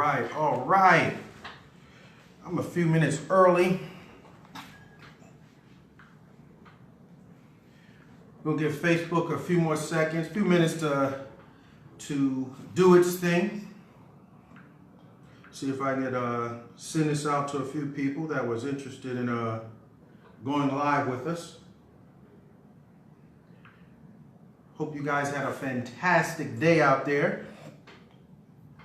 All right. I'm a few minutes early. We'll give Facebook a few more seconds, a few minutes to do its thing. See if I can send this out to a few people that was interested in going live with us. Hope you guys had a fantastic day out there.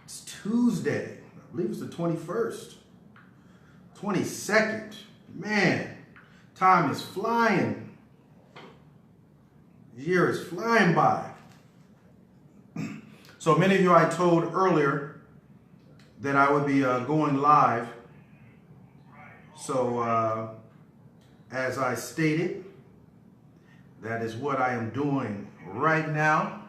It's Tuesday. I believe it's the 21st. 22nd. Man, time is flying. The year is flying by. So many of you I told earlier that I would be going live. So as I stated, that is what I am doing right now.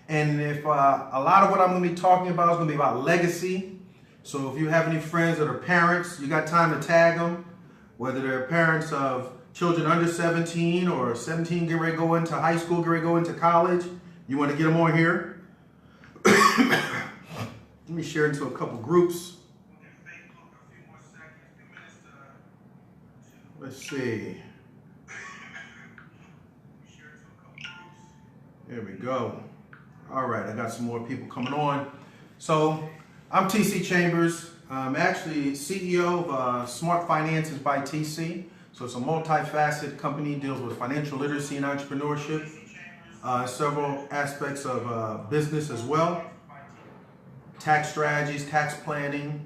And if a lot of what I'm going to be talking about is going to be about legacy. So if you have any friends that are parents, you got time to tag them, whether they're parents of children under 17 or 17 get ready to go into high school, get ready to go into college, you want to get them on here. Let me share into a couple groups. Let's see. There we go. All right, I got some more people coming on. So I'm TC Chambers. I'm actually CEO of Smart Finances by TC. So it's a multifaceted company, deals with financial literacy and entrepreneurship, several aspects of business as well, tax strategies, tax planning.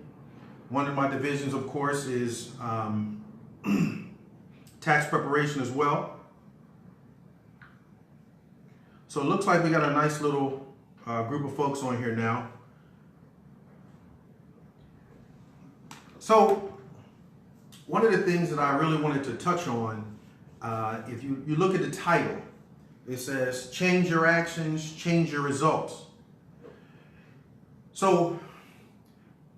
One of my divisions, of course, is tax preparation as well. So it looks like we got a nice little group of folks on here now. So one of the things that I really wanted to touch on, if you look at the title, it says, change your actions, change your results. So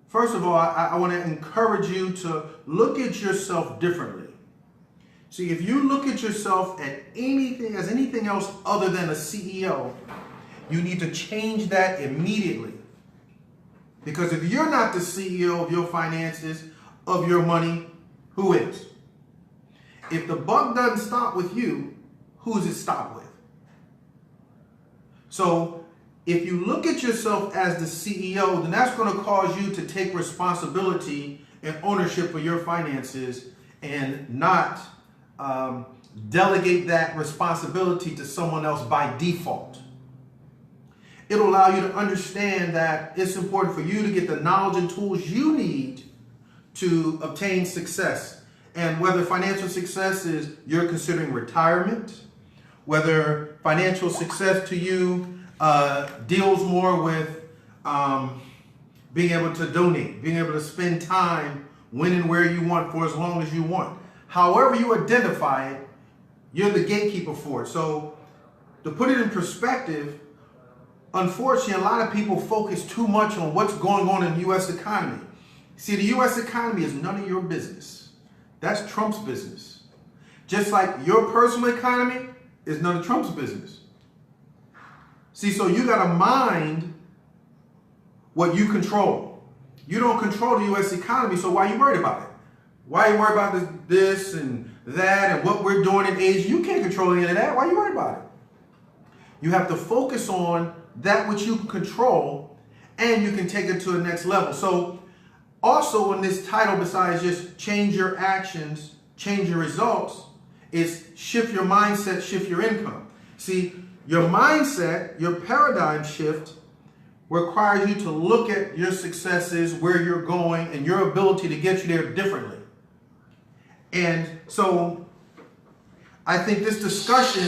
first of all, I want to encourage you to look at yourself differently. See, if you look at yourself as anything else other than a CEO, you need to change that immediately. Because if you're not the CEO of your finances, of your money, who is? If the buck doesn't stop with you, who does it stop with? So if you look at yourself as the CEO, then that's going to cause you to take responsibility and ownership of your finances and not delegate that responsibility to someone else by default. It'll allow you to understand that it's important for you to get the knowledge and tools you need to obtain success. And whether financial success is you're considering retirement, whether financial success to you deals more with being able to donate, being able to spend time when and where you want for as long as you want. However you identify it, you're the gatekeeper for it. So to put it in perspective, unfortunately, a lot of people focus too much on what's going on in the U.S. economy. See, the U.S. economy is none of your business. That's Trump's business. Just like your personal economy is none of Trump's business. See, so you got to mind what you control. You don't control the U.S. economy, so why are you worried about it? Why are you worried about this and that and what we're doing in Asia? You can't control any of that. Why are you worried about it? You have to focus on that which you can control, and you can take it to the next level. So also in this title, besides just change your actions, change your results, is shift your mindset, shift your income. See, your mindset, your paradigm shift requires you to look at your successes, where you're going, and your ability to get you there differently. And so I think this discussion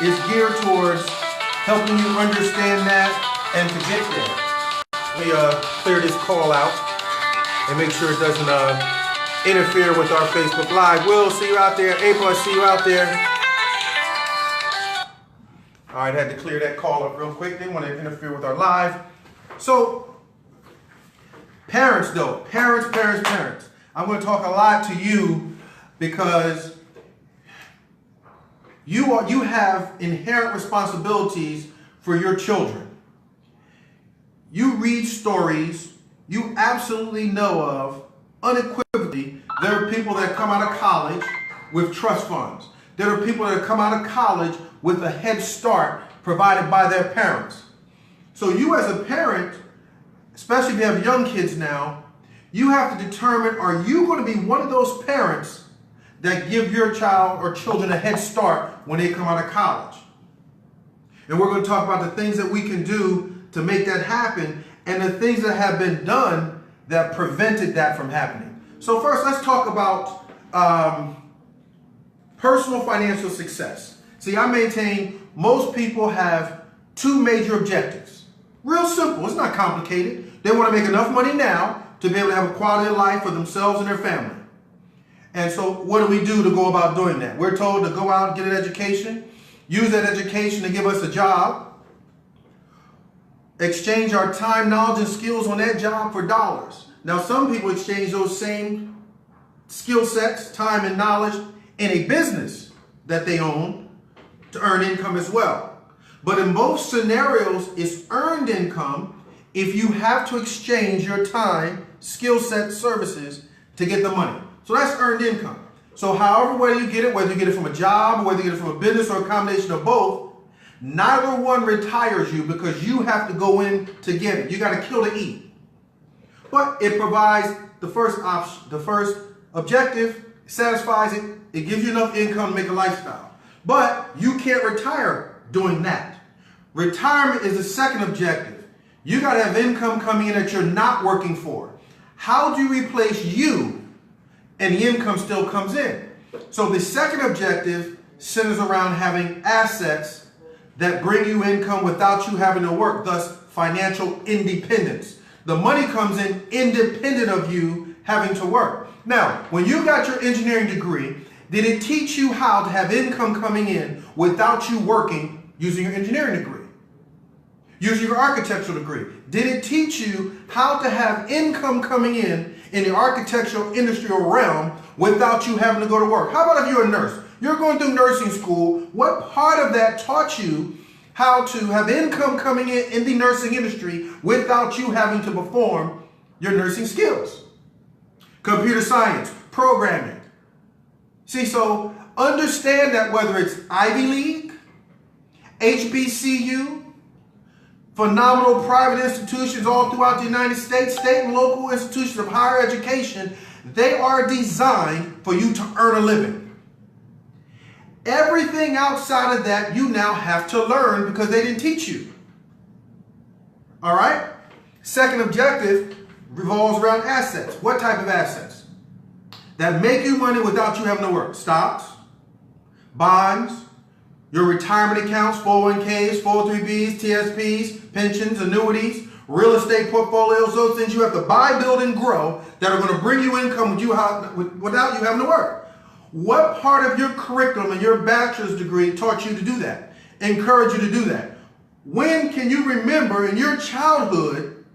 is geared towards helping you understand that and to get there. Let me clear this call out and make sure it doesn't interfere with our Facebook Live. Will, see you out there. April, I see you out there. All right, had to clear that call up real quick. Didn't want to interfere with our live. So, parents though, parents. I'm going to talk a lot to you because you have inherent responsibilities for your children. you read stories, you absolutely know of, unequivocally, there are people that come out of college with trust funds. There are people that come out of college with a head start provided by their parents. So you as a parent, especially if you have young kids now, you have to determine, are you going to be one of those parents that give your child or children a head start when they come out of college? And we're going to talk about the things that we can do to make that happen and the things that have been done that prevented that from happening. So first, let's talk about personal financial success. See, I maintain most people have two major objectives. Real simple. It's not complicated. They want to make enough money now to be able to have a quality of life for themselves and their family. And so what do we do to go about doing that? We're told to go out and get an education, use that education to give us a job, exchange our time, knowledge, and skills on that job for dollars. Now, some people exchange those same skill sets, time, and knowledge in a business that they own to earn income as well. But in both scenarios, it's earned income if you have to exchange your time, skill set, services to get the money. So that's earned income. So however way you get it, whether you get it from a job, or whether you get it from a business or a combination of both, neither one retires you because you have to go in to get it. You got to kill to eat. But it provides the first option, the first objective, satisfies it, it gives you enough income to make a lifestyle. But you can't retire doing that. Retirement is the second objective. You got to have income coming in that you're not working for. How do you replace you and the income still comes in? So the second objective centers around having assets that bring you income without you having to work, thus financial independence. The money comes in independent of you having to work. Now, when you got your engineering degree, did it teach you how to have income coming in without you working using your engineering degree? Using your architectural degree, did it teach you how to have income coming in the architectural industrial realm without you having to go to work? How about if you're a nurse? You're going through nursing school. What part of that taught you how to have income coming in the nursing industry without you having to perform your nursing skills? Computer science, programming. See, so understand that whether it's Ivy League, HBCU, phenomenal private institutions all throughout the United States, state and local institutions of higher education, they are designed for you to earn a living. Everything outside of that you now have to learn because they didn't teach you. All right? Second objective revolves around assets. What type of assets? That make you money without you having to work. Stocks, bonds, your retirement accounts, 401ks, 403bs, TSPs, pensions, annuities, real estate portfolios, those things you have to buy, build, and grow that are going to bring you income without you having to work. What part of your curriculum and your bachelor's degree taught you to do that? Encourage you to do that? When can you remember in your childhood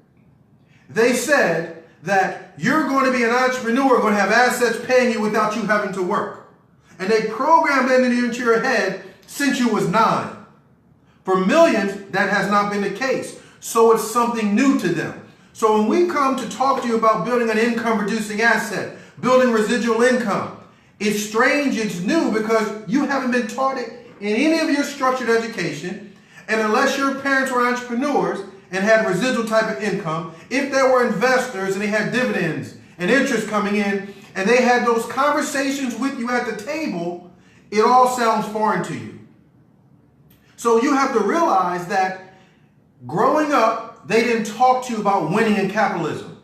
they said that you're going to be an entrepreneur, going to have assets paying you without you having to work? And they programmed that into your head since you was 9. For millions, that has not been the case. So it's something new to them. So when we come to talk to you about building an income-producing asset, building residual income, it's strange, it's new, because you haven't been taught it in any of your structured education. And unless your parents were entrepreneurs and had residual type of income, if there were investors and they had dividends and interest coming in, and they had those conversations with you at the table, it all sounds foreign to you. So you have to realize that growing up, they didn't talk to you about winning in capitalism.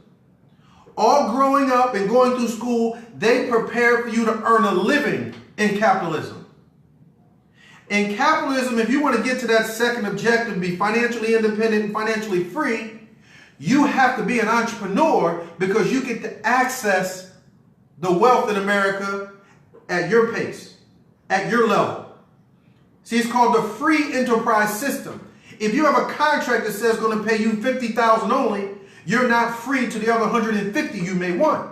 All growing up and going through school, they prepared for you to earn a living in capitalism. In capitalism, if you want to get to that second objective, be financially independent and financially free, you have to be an entrepreneur because you get to access the wealth in America at your pace, at your level. See, it's called the free enterprise system. If you have a contract that says it's going to pay you $50,000 only, you're not free to the other $150,000 you may want.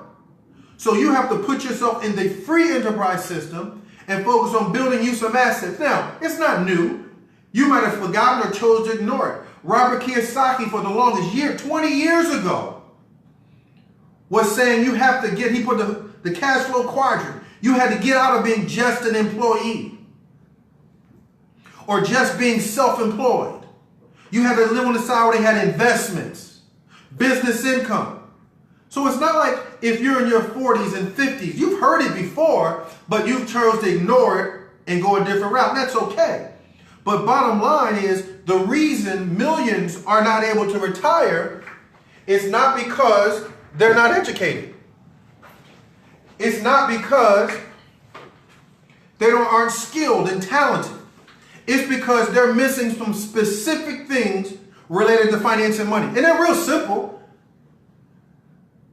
So you have to put yourself in the free enterprise system and focus on building you some assets. Now, it's not new. You might have forgotten or chose to ignore it. Robert Kiyosaki for the longest year, 20 years ago, was saying you have to get, he put the cash flow quadrant. You had to get out of being just an employee or just being self-employed. You had to live on the side where they had investments, business income. So it's not like if you're in your 40s and 50s, you've heard it before, but you've chose to ignore it and go a different route. And that's okay. But bottom line is the reason millions are not able to retire is not because they're not educated. It's not because they aren't skilled and talented. It's because they're missing some specific things related to finance and money. And they're real simple.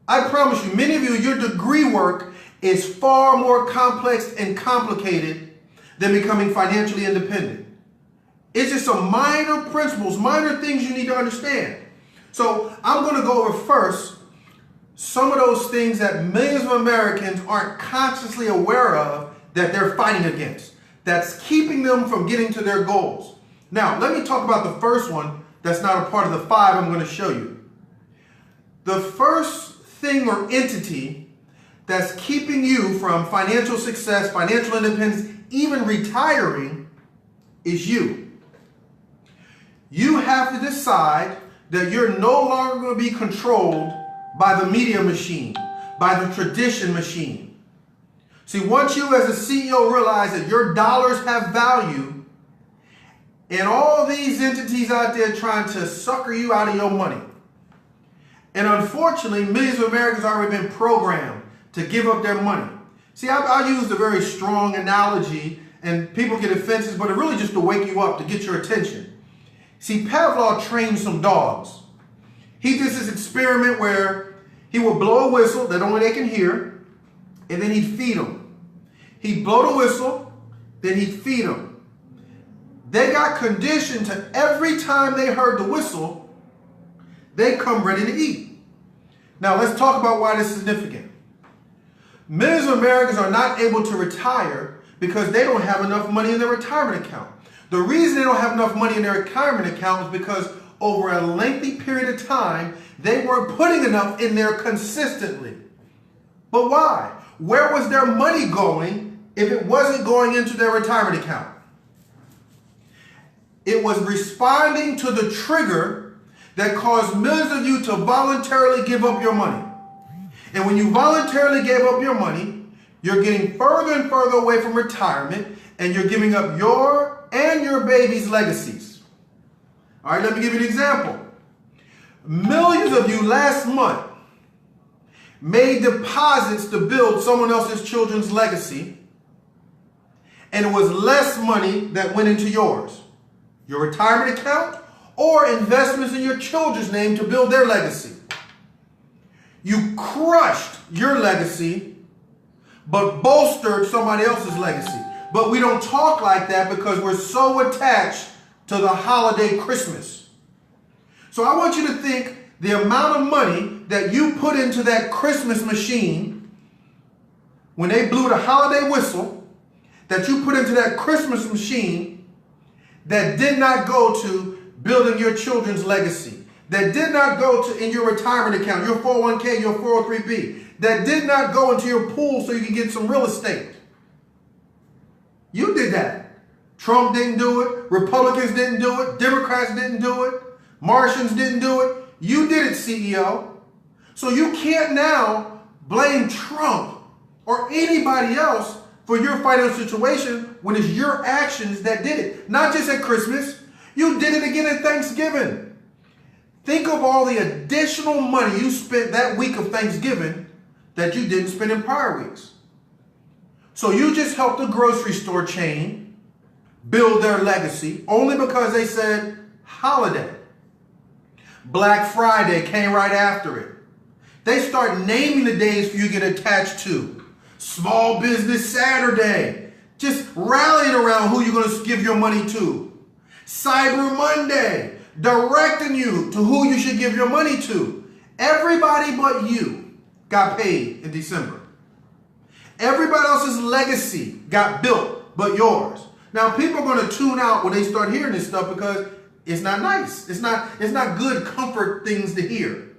I promise you, many of you, your degree work is far more complex and complicated than becoming financially independent. It's just some minor principles, minor things you need to understand. So I'm going to go over first some of those things that millions of Americans aren't consciously aware of that they're fighting against, that's keeping them from getting to their goals. Now, let me talk about the first one that's not a part of the 5 I'm going to show you. The first thing or entity that's keeping you from financial success, financial independence, even retiring is you. You have to decide that you're no longer going to be controlled by the media machine, by the tradition machine. See, once you as a CEO realize that your dollars have value and all these entities out there trying to sucker you out of your money, and unfortunately, millions of Americans have already been programmed to give up their money. See, I used a very strong analogy, and people get offensive, but it's really just to wake you up, to get your attention. See, Pavlov trained some dogs. He did this experiment where he would blow a whistle that only they can hear, and then he'd feed them. He'd blow the whistle, then he'd feed them. They got conditioned to every time they heard the whistle, they come ready to eat. Now let's talk about why this is significant. Millions of Americans are not able to retire because they don't have enough money in their retirement account. The reason they don't have enough money in their retirement account is because over a lengthy period of time, they weren't putting enough in there consistently. But why? Where was their money going if it wasn't going into their retirement account? It was responding to the trigger that caused millions of you to voluntarily give up your money. And when you voluntarily gave up your money, you're getting further and further away from retirement, and you're giving up your and your baby's legacies. All right, let me give you an example. Millions of you last month made deposits to build someone else's children's legacy, and it was less money that went into yours, your retirement account, or investments in your children's name to build their legacy. You crushed your legacy, but bolstered somebody else's legacy. But we don't talk like that because we're so attached to the holiday Christmas. So I want you to think the amount of money that you put into that Christmas machine when they blew the holiday whistle, that you put into that Christmas machine that did not go to building your children's legacy, that did not go to in your retirement account, your 401k, your 403b, that did not go into your pool so you can get some real estate. You did that. Trump didn't do it. Republicans didn't do it. Democrats didn't do it. Martians didn't do it. You did it, CEO. So you can't now blame Trump or anybody else for your financial situation when it's your actions that did it. Not just at Christmas. You did it again at Thanksgiving. Think of all the additional money you spent that week of Thanksgiving that you didn't spend in prior weeks. So you just helped a grocery store chain build their legacy only because they said holiday. Black Friday came right after it. They start naming the days for you to get attached to. Small Business Saturday. Just rallying around who you're going to give your money to. Cyber Monday, directing you to who you should give your money to. Everybody but you got paid in December. Everybody else's legacy got built but yours. Now, people are going to tune out when they start hearing this stuff because It's not nice. It's not good comfort things to hear.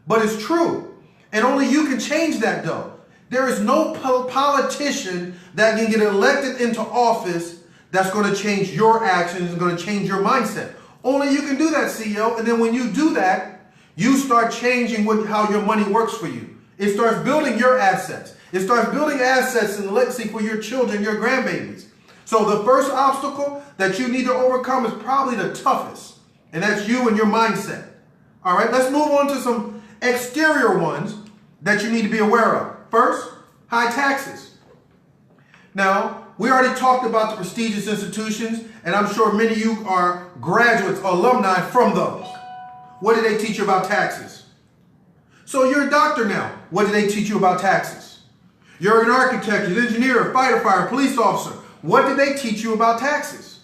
But it's true. And only you can change that though. There is no politician that can get elected into office that's going to change your actions and going to change your mindset. Only you can do that, CEO. And then when you do that, you start changing how your money works for you. It starts building your assets. It starts building assets and legacy for your children, your grandbabies. So the first obstacle that you need to overcome is probably the toughest. And that's you and your mindset. All right, let's move on to some exterior ones that you need to be aware of. First, high taxes. Now, we already talked about the prestigious institutions, and I'm sure many of you are graduates or alumni from those. What did they teach you about taxes? So you're a doctor now. What did they teach you about taxes? You're an architect, an engineer, a firefighter, police officer. What did they teach you about taxes?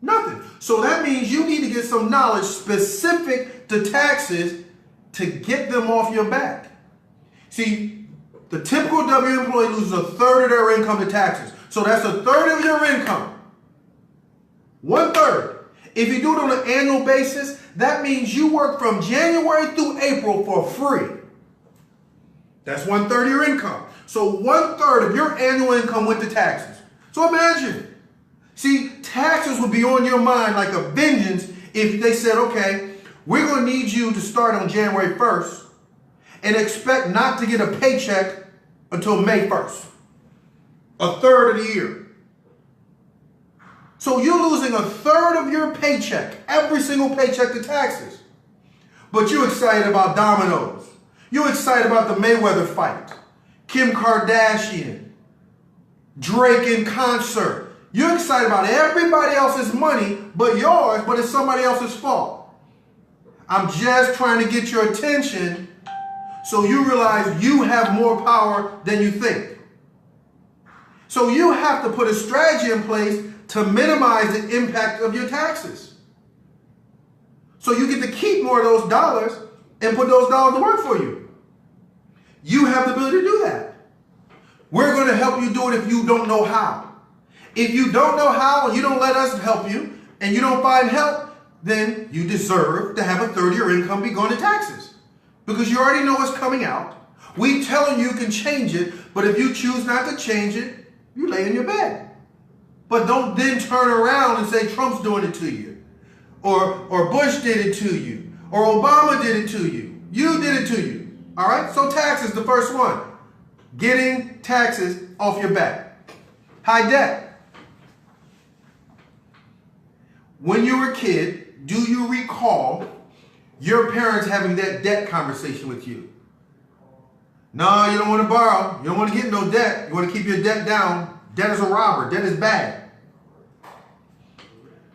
Nothing. So that means you need to get some knowledge specific to taxes to get them off your back. See, the typical W employee loses a third of their income to taxes. So that's a third of your income. 1/3. If you do it on an annual basis, that means you work from January through April for free. That's 1/3 of your income. So 1/3 of your annual income went to taxes. So imagine. See, taxes would be on your mind like a vengeance if they said, okay, we're going to need you to start on January 1st and expect not to get a paycheck until May 1st. A third of the year. So you're losing a third of your paycheck, every single paycheck to taxes. But you're excited about dominoes. You're excited about the Mayweather fight. Kim Kardashian. Drake in concert. You're excited about everybody else's money but yours, but it's somebody else's fault. I'm just trying to get your attention so you realize you have more power than you think. So you have to put a strategy in place to minimize the impact of your taxes. So you get to keep more of those dollars and put those dollars to work for you. You have the ability to do that. We're going to help you do it if you don't know how. If you don't know how and you don't let us help you and you don't find help, then you deserve to have a third of your income be going to taxes. Because you already know what's coming out. We telling you can change it, but if you choose not to change it, you lay in your bed. But don't then turn around and say Trump's doing it to you. Or Bush did it to you. Or Obama did it to you. You did it to you. All right? So taxes, the first one. Getting taxes off your back. High debt. When you were a kid, do you recall your parents having that debt conversation with you? No, you don't want to borrow. You don't want to get no debt. You want to keep your debt down. Debt is a robber. Debt is bad.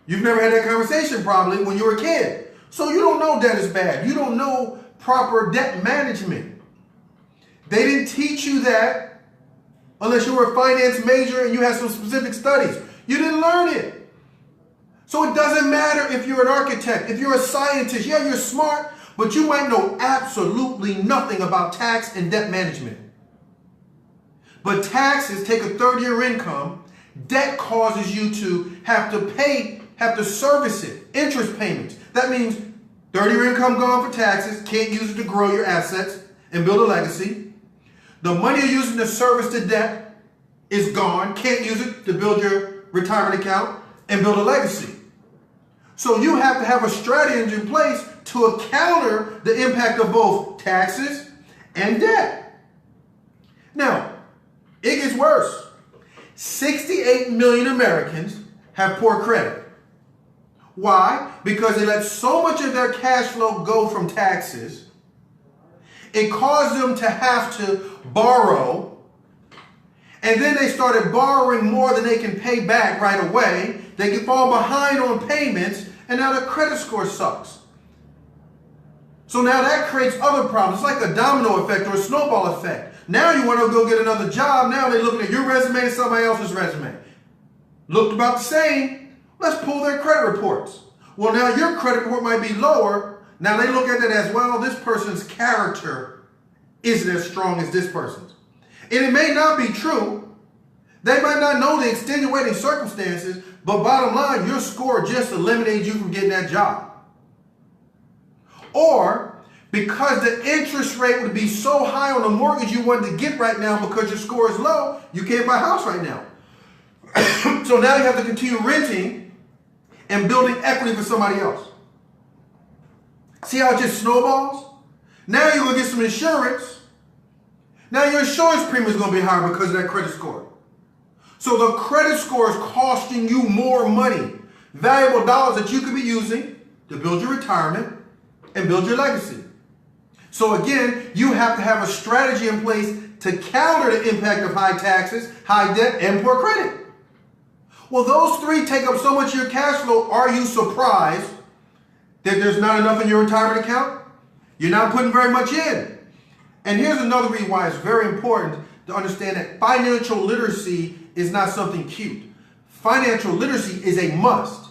You've never had that conversation probably when you were a kid. So you don't know debt is bad. You don't know proper debt management. They didn't teach you that unless you were a finance major and you had some specific studies. You didn't learn it. So it doesn't matter if you're an architect, if you're a scientist. Yeah, you're smart, but you might know absolutely nothing about tax and debt management. But taxes take a third of your income. Debt causes you to have to service it. Interest payments. That means 30 of your income gone for taxes. Can't use it to grow your assets and build a legacy. The money you're using to service the debt is gone. Can't use it to build your retirement account and build a legacy. So you have to have a strategy in place to counter the impact of both taxes and debt. Now, it gets worse. 68 million Americans have poor credit. Why? Because they let so much of their cash flow go from taxes. It caused them to have to borrow. And then they started borrowing more than they can pay back right away. They can fall behind on payments, and now their credit score sucks. So now that creates other problems. It's like a domino effect or a snowball effect. Now you want to go get another job. Now they're looking at your resume and somebody else's resume. Looked about the same. Let's pull their credit reports. Well, now your credit report might be lower. Now they look at it as, well, this person's character isn't as strong as this person's. And it may not be true. They might not know the extenuating circumstances, But bottom line, your score just eliminated you from getting that job. Or because the interest rate would be so high on the mortgage you wanted to get right now because your score is low, you can't buy a house right now. So now you have to continue renting and building equity for somebody else. See how it just snowballs? Now you're going to get some insurance. Now your insurance premium is going to be higher because of that credit score. So the credit score is costing you more money, valuable dollars that you could be using to build your retirement and build your legacy. So again, you have to have a strategy in place to counter the impact of high taxes, high debt, and poor credit. Well, those three take up so much of your cash flow. Are you surprised that there's not enough in your retirement account? You're not putting very much in. And here's another reason why it's very important to understand that financial literacy is not something cute. Financial literacy is a must.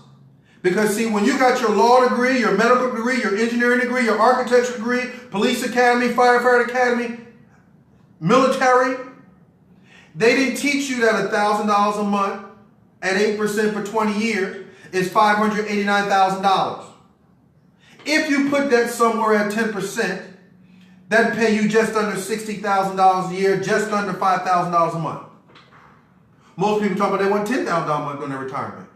Because see, when you got your law degree, your medical degree, your engineering degree, your architecture degree, police academy, firefighter academy, military, they didn't teach you that $1,000 a month at 8% for 20 years is $589,000. If you put that somewhere at 10%, that'd pay you just under $60,000 a year, just under $5,000 a month. Most people talk about they want $10,000 a month on their retirement.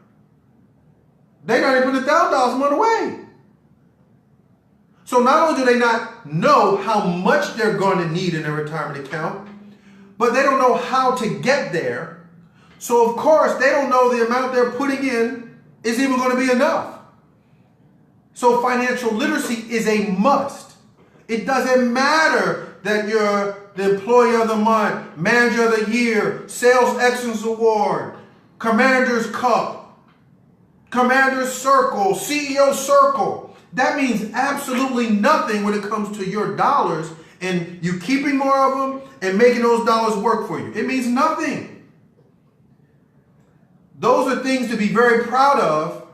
They're not even putting $1,000 a month away. So not only do they not know how much they're going to need in their retirement account, but they don't know how to get there. So of course, they don't know the amount they're putting in is even going to be enough. So financial literacy is a must. It doesn't matter that you're the employee of the month, manager of the year, sales excellence award, commander's cup, commander's circle, CEO circle. That means absolutely nothing when it comes to your dollars and you keeping more of them and making those dollars work for you. It means nothing. Those are things to be very proud of,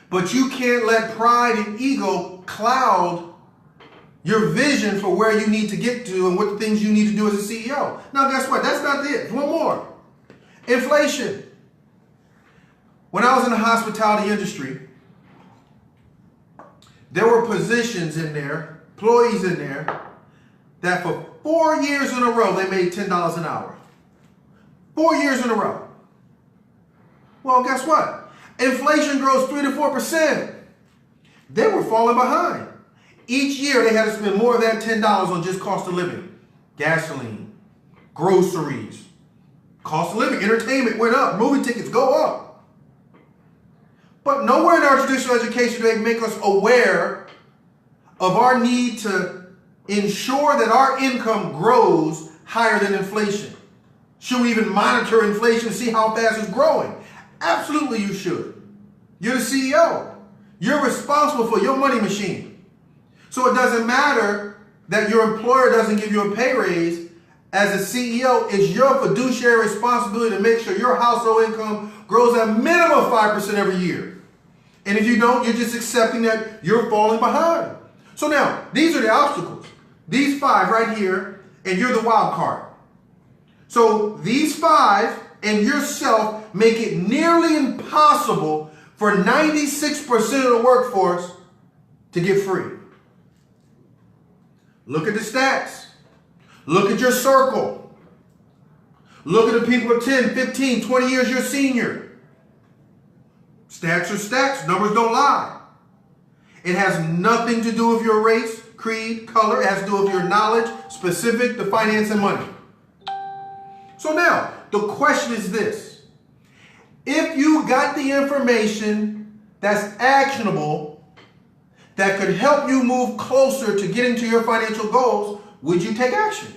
but you can't let pride and ego cloud your vision for where you need to get to and what the things you need to do as a CEO. Now, guess what? That's not it. One more. Inflation. When I was in the hospitality industry, there were positions in there, employees in there, that for 4 years in a row, they made $10 an hour. 4 years in a row. Well, guess what? Inflation grows 3 to 4%. They were falling behind. Each year, they had to spend more than $10 on just cost of living. Gasoline, groceries, cost of living, entertainment went up, movie tickets go up. But nowhere in our traditional education do they make us aware of our need to ensure that our income grows higher than inflation. Should we even monitor inflation and see how fast it's growing? Absolutely you should. You're the CEO. You're responsible for your money machine. So it doesn't matter that your employer doesn't give you a pay raise. As a CEO, it's your fiduciary responsibility to make sure your household income grows at minimum of 5% every year. And if you don't, you're just accepting that you're falling behind. So now, these are the obstacles. These 5 right here, and you're the wild card. So these 5 and yourself make it nearly impossible for 96% of the workforce to get free. Look at the stats. Look at your circle. Look at the people of 10, 15, 20 years your senior. Stats are stats. Numbers don't lie. It has nothing to do with your race, creed, color. It has to do with your knowledge specific to finance and money. So now, the question is this. If you got the information that's actionable, that could help you move closer to getting to your financial goals, would you take action?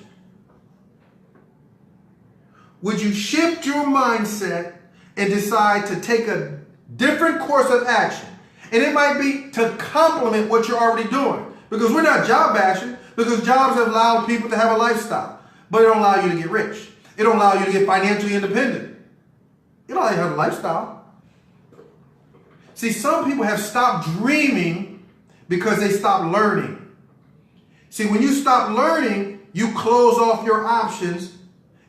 Would you shift your mindset and decide to take a different course of action? And it might be to complement what you're already doing. Because we're not job bashing, because jobs have allowed people to have a lifestyle. But it don't allow you to get rich. It don't allow you to get financially independent. It don't allow you to have a lifestyle. See, some people have stopped dreaming because they stopped learning. See, when you stop learning, you close off your options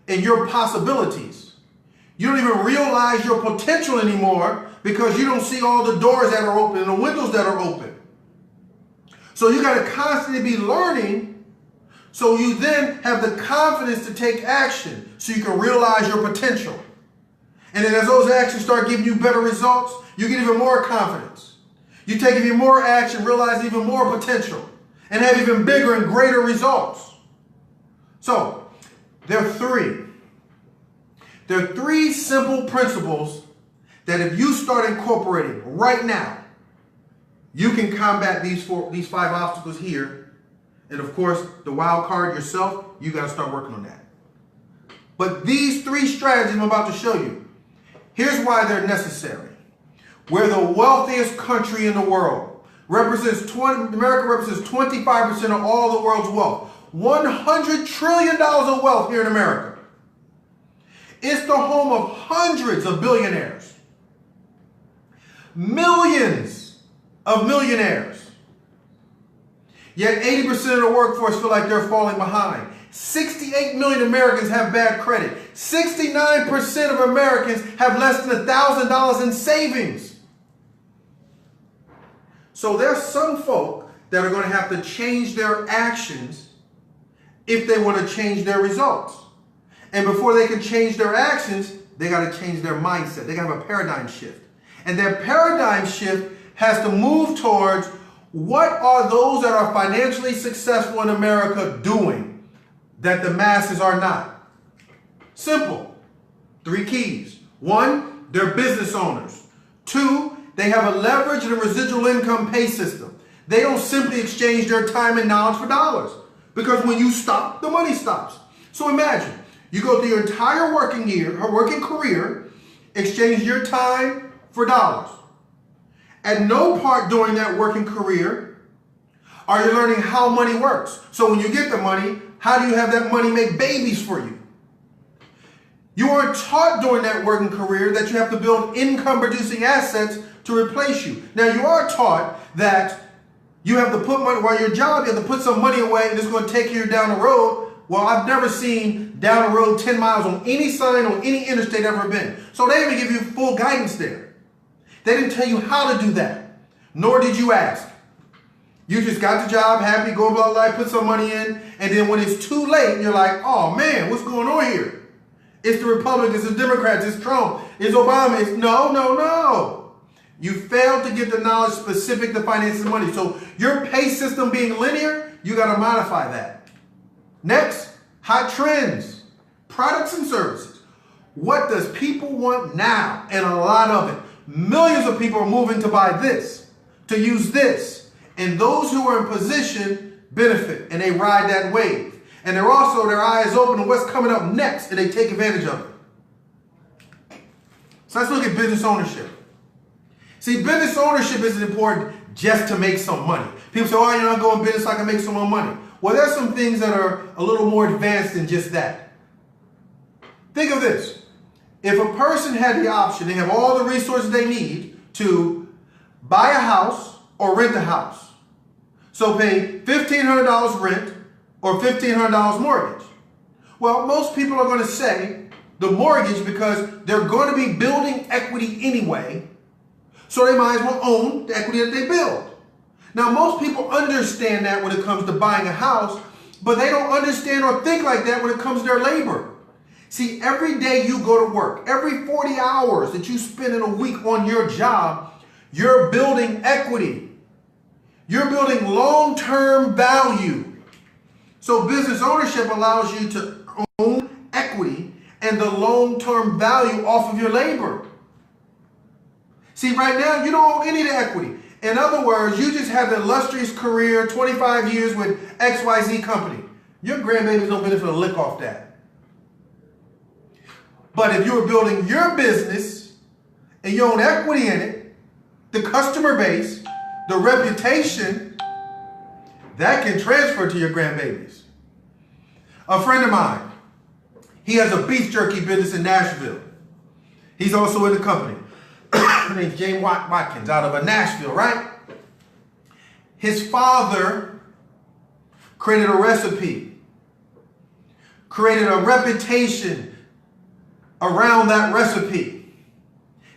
and your possibilities. You don't even realize your potential anymore because you don't see all the doors that are open and the windows that are open. So you got to constantly be learning so you then have the confidence to take action so you can realize your potential. And then as those actions start giving you better results, you get even more confidence. You take even more action, realize even more potential, and have even bigger and greater results. So there are three simple principles that if you start incorporating right now, you can combat these 5 obstacles here. And of course, the wild card yourself, you got to start working on that. But these 3 strategies I'm about to show you, here's why they're necessary. We're the wealthiest country in the world. America represents 25% of all the world's wealth. $100 trillion of wealth here in America. It's the home of hundreds of billionaires. Millions of millionaires. Yet 80% of the workforce feel like they're falling behind. 68 million Americans have bad credit. 69% of Americans have less than $1,000 in savings. So there's some folk that are going to have to change their actions if they want to change their results. And before they can change their actions, they got to change their mindset. They got to have a paradigm shift. And their paradigm shift has to move towards what are those that are financially successful in America doing that the masses are not? Simple. 3 keys. 1, they're business owners. 2, they have a leverage and a residual income pay system. They don't simply exchange their time and knowledge for dollars. Because when you stop, the money stops. So imagine, you go through your entire working career, exchange your time for dollars. At no part during that working career are you learning how money works. So when you get the money, how do you have that money make babies for you? You aren't taught during that working career that you have to build income-producing assets to replace you. Now, you are taught that you have to put money, while your job, you have to put some money away and it's going to take you down the road. Well, I've never seen down the road 10 miles on any sign on any interstate I've ever been. So they didn't give you full guidance there. They didn't tell you how to do that, nor did you ask. You just got the job, happy, go about life, put some money in, and then when it's too late, you're like, oh man, what's going on here? It's the Republicans, it's Democrats, it's Trump, it's Obama, it's no. You failed to get the knowledge specific to finance and money. So your pay system being linear, you got to modify that. Next, hot trends, products and services. What does people want now? And a lot of it. Millions of people are moving to buy this, to use this. And those who are in position benefit and they ride that wave. And they're also, their eyes open to what's coming up next and they take advantage of it. So let's look at business ownership. See, business ownership isn't important just to make some money. People say, oh, you know, I go in business so I can make some more money. Well, there's some things that are a little more advanced than just that. Think of this. If a person had the option, they have all the resources they need to buy a house or rent a house. So pay $1,500 rent or $1,500 mortgage. Well, most people are going to say the mortgage because they're going to be building equity anyway. So they might as well own the equity that they build. Now, most people understand that when it comes to buying a house, but they don't understand or think like that when it comes to their labor. See, every day you go to work, every 40 hours that you spend in a week on your job, you're building equity. You're building long-term value. So business ownership allows you to own equity and the long-term value off of your labor. See, right now, you don't own any of the equity. In other words, you just have an illustrious career, 25 years with XYZ company. Your grandbabies don't benefit a lick off that. But if you were building your business and you own equity in it, the customer base, the reputation, that can transfer to your grandbabies. A friend of mine, he has a beef jerky business in Nashville. He's also in the company. His name's James Watkins out of Nashville, right? His father created a recipe, created a reputation around that recipe.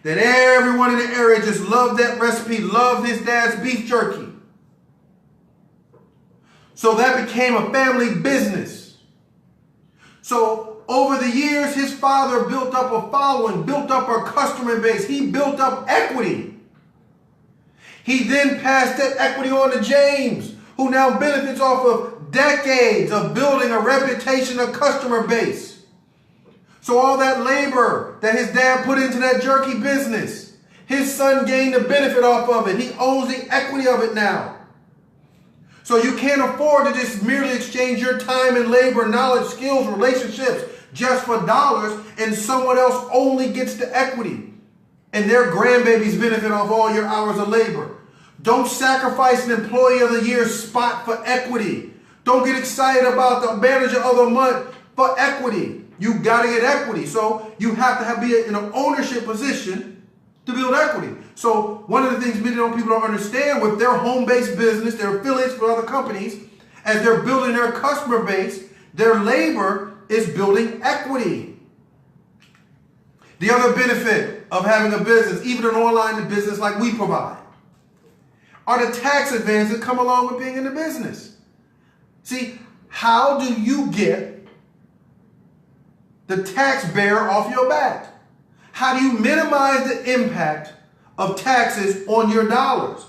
That everyone in the area just loved that recipe, loved his dad's beef jerky. So that became a family business. So over the years, his father built up a following, built up a customer base. He built up equity. He then passed that equity on to James, who now benefits off of decades of building a reputation, a customer base. So all that labor that his dad put into that jerky business, his son gained the benefit off of it. He owns the equity of it now. So you can't afford to just merely exchange your time and labor, knowledge, skills, relationships just for dollars, and someone else only gets the equity and their grandbabies benefit off all your hours of labor. Don't sacrifice an employee of the year spot for equity. Don't get excited about the manager of the month for equity. You got to get equity. So you have to be in an ownership position to build equity. So one of the things many people don't understand with their home-based business, their affiliates with other companies, as they're building their customer base, their labor is building equity. The other benefit of having a business, even an online business like we provide, are the tax advantages that come along with being in the business. See, how do you get the tax bearer off your back? How do you minimize the impact of taxes on your dollars?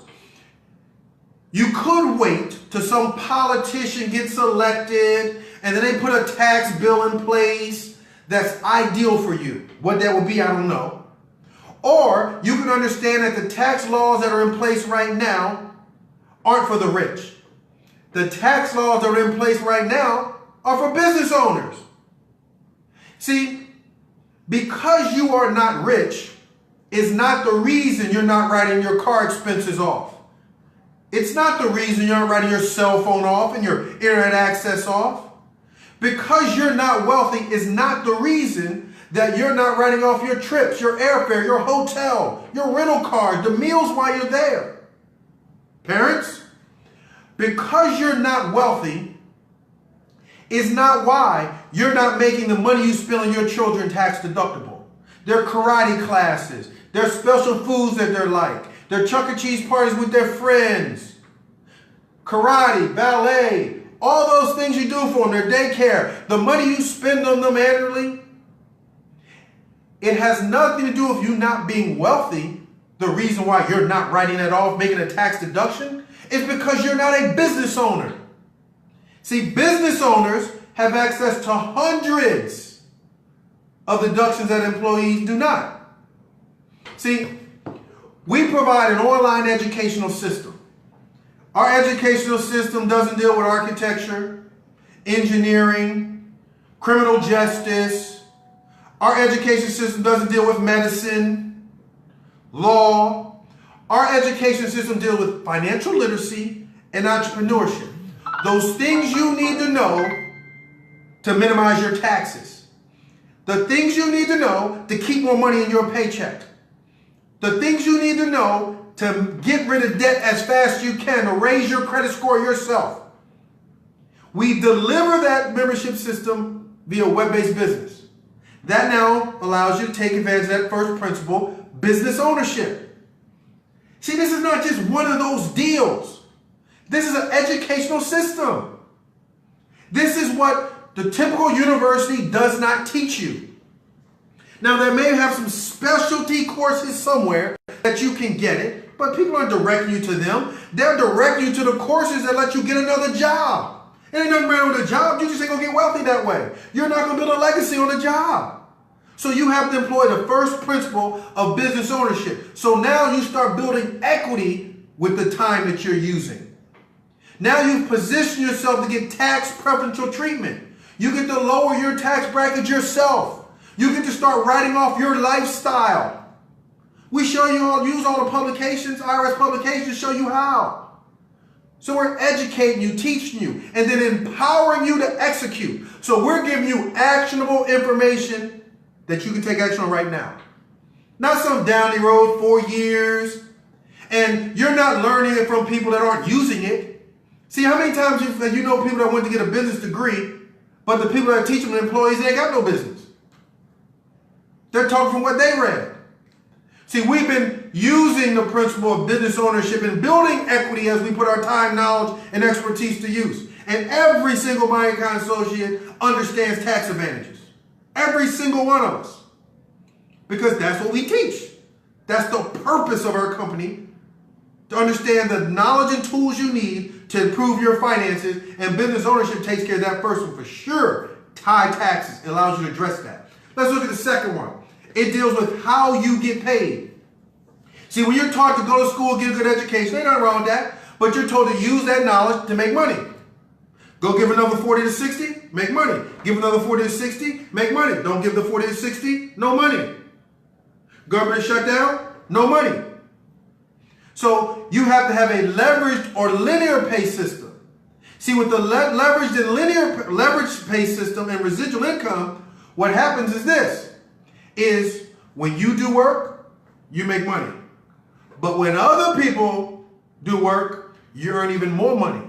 You could wait till some politician gets elected and then they put a tax bill in place that's ideal for you. What that would be, I don't know. Or you can understand that the tax laws that are in place right now aren't for the rich. The tax laws that are in place right now are for business owners. See, because you are not rich is not the reason you're not writing your car expenses off. It's not the reason you're not writing your cell phone off and your internet access off. Because you're not wealthy is not the reason that you're not writing off your trips, your airfare, your hotel, your rental cars, the meals while you're there. Parents, because you're not wealthy is not why you're not making the money you spend on your children tax deductible. Their karate classes, their special foods that they're like, their Chuck E. Cheese parties with their friends, karate, ballet, all those things you do for them, their daycare, the money you spend on them annually, it has nothing to do with you not being wealthy. The reason why you're not writing that off, making a tax deduction, is because you're not a business owner. See, business owners have access to hundreds of deductions that employees do not. See, we provide an online educational system. Our educational system doesn't deal with architecture, engineering, criminal justice. Our education system doesn't deal with medicine, law. Our education system deals with financial literacy and entrepreneurship. Those things you need to know to minimize your taxes. The things you need to know to keep more money in your paycheck. The things you need to know to get rid of debt as fast as you can, to raise your credit score yourself. We deliver that membership system via web-based business. That now allows you to take advantage of that first principle, business ownership. See, this is not just one of those deals. This is an educational system. This is what the typical university does not teach you. Now, they may have some specialty courses somewhere that you can get it, but people aren't directing you to them. They're directing you to the courses that let you get another job. It ain't nothing wrong with a job. You just ain't going to get wealthy that way. You're not going to build a legacy on the job. So you have to employ the first principle of business ownership. So now you start building equity with the time that you're using. Now you've positioned yourself to get tax preferential treatment. You get to lower your tax bracket yourself. You get to start writing off your lifestyle. We show you all, use all the publications, IRS publications show you how. So we're educating you, teaching you, and then empowering you to execute. So we're giving you actionable information that you can take action on right now. Not some down the road 4 years, and you're not learning it from people that aren't using it. See, how many times you know people that went to get a business degree, but the people that teach them, the employees, they ain't got no business. They're talking from what they read. See, we've been using the principle of business ownership and building equity as we put our time, knowledge, and expertise to use. And every single Iconz associate understands tax advantages. Every single one of us. Because that's what we teach. That's the purpose of our company. To understand the knowledge and tools you need to improve your finances. And business ownership takes care of that first one for sure. High taxes allows you to address that. Let's look at the second one. It deals with how you get paid. See, when you're taught to go to school, get a good education, ain't nothing wrong with that. But you're told to use that knowledge to make money. Go give another 40 to 60, make money. Give another 40 to 60, make money. Don't give the 40 to 60, no money. Government shutdown, no money. So you have to have a leveraged or linear pay system. See, with the leveraged and linear leveraged pay system and residual income, what happens is this, is when you do work, you make money. But when other people do work, you earn even more money.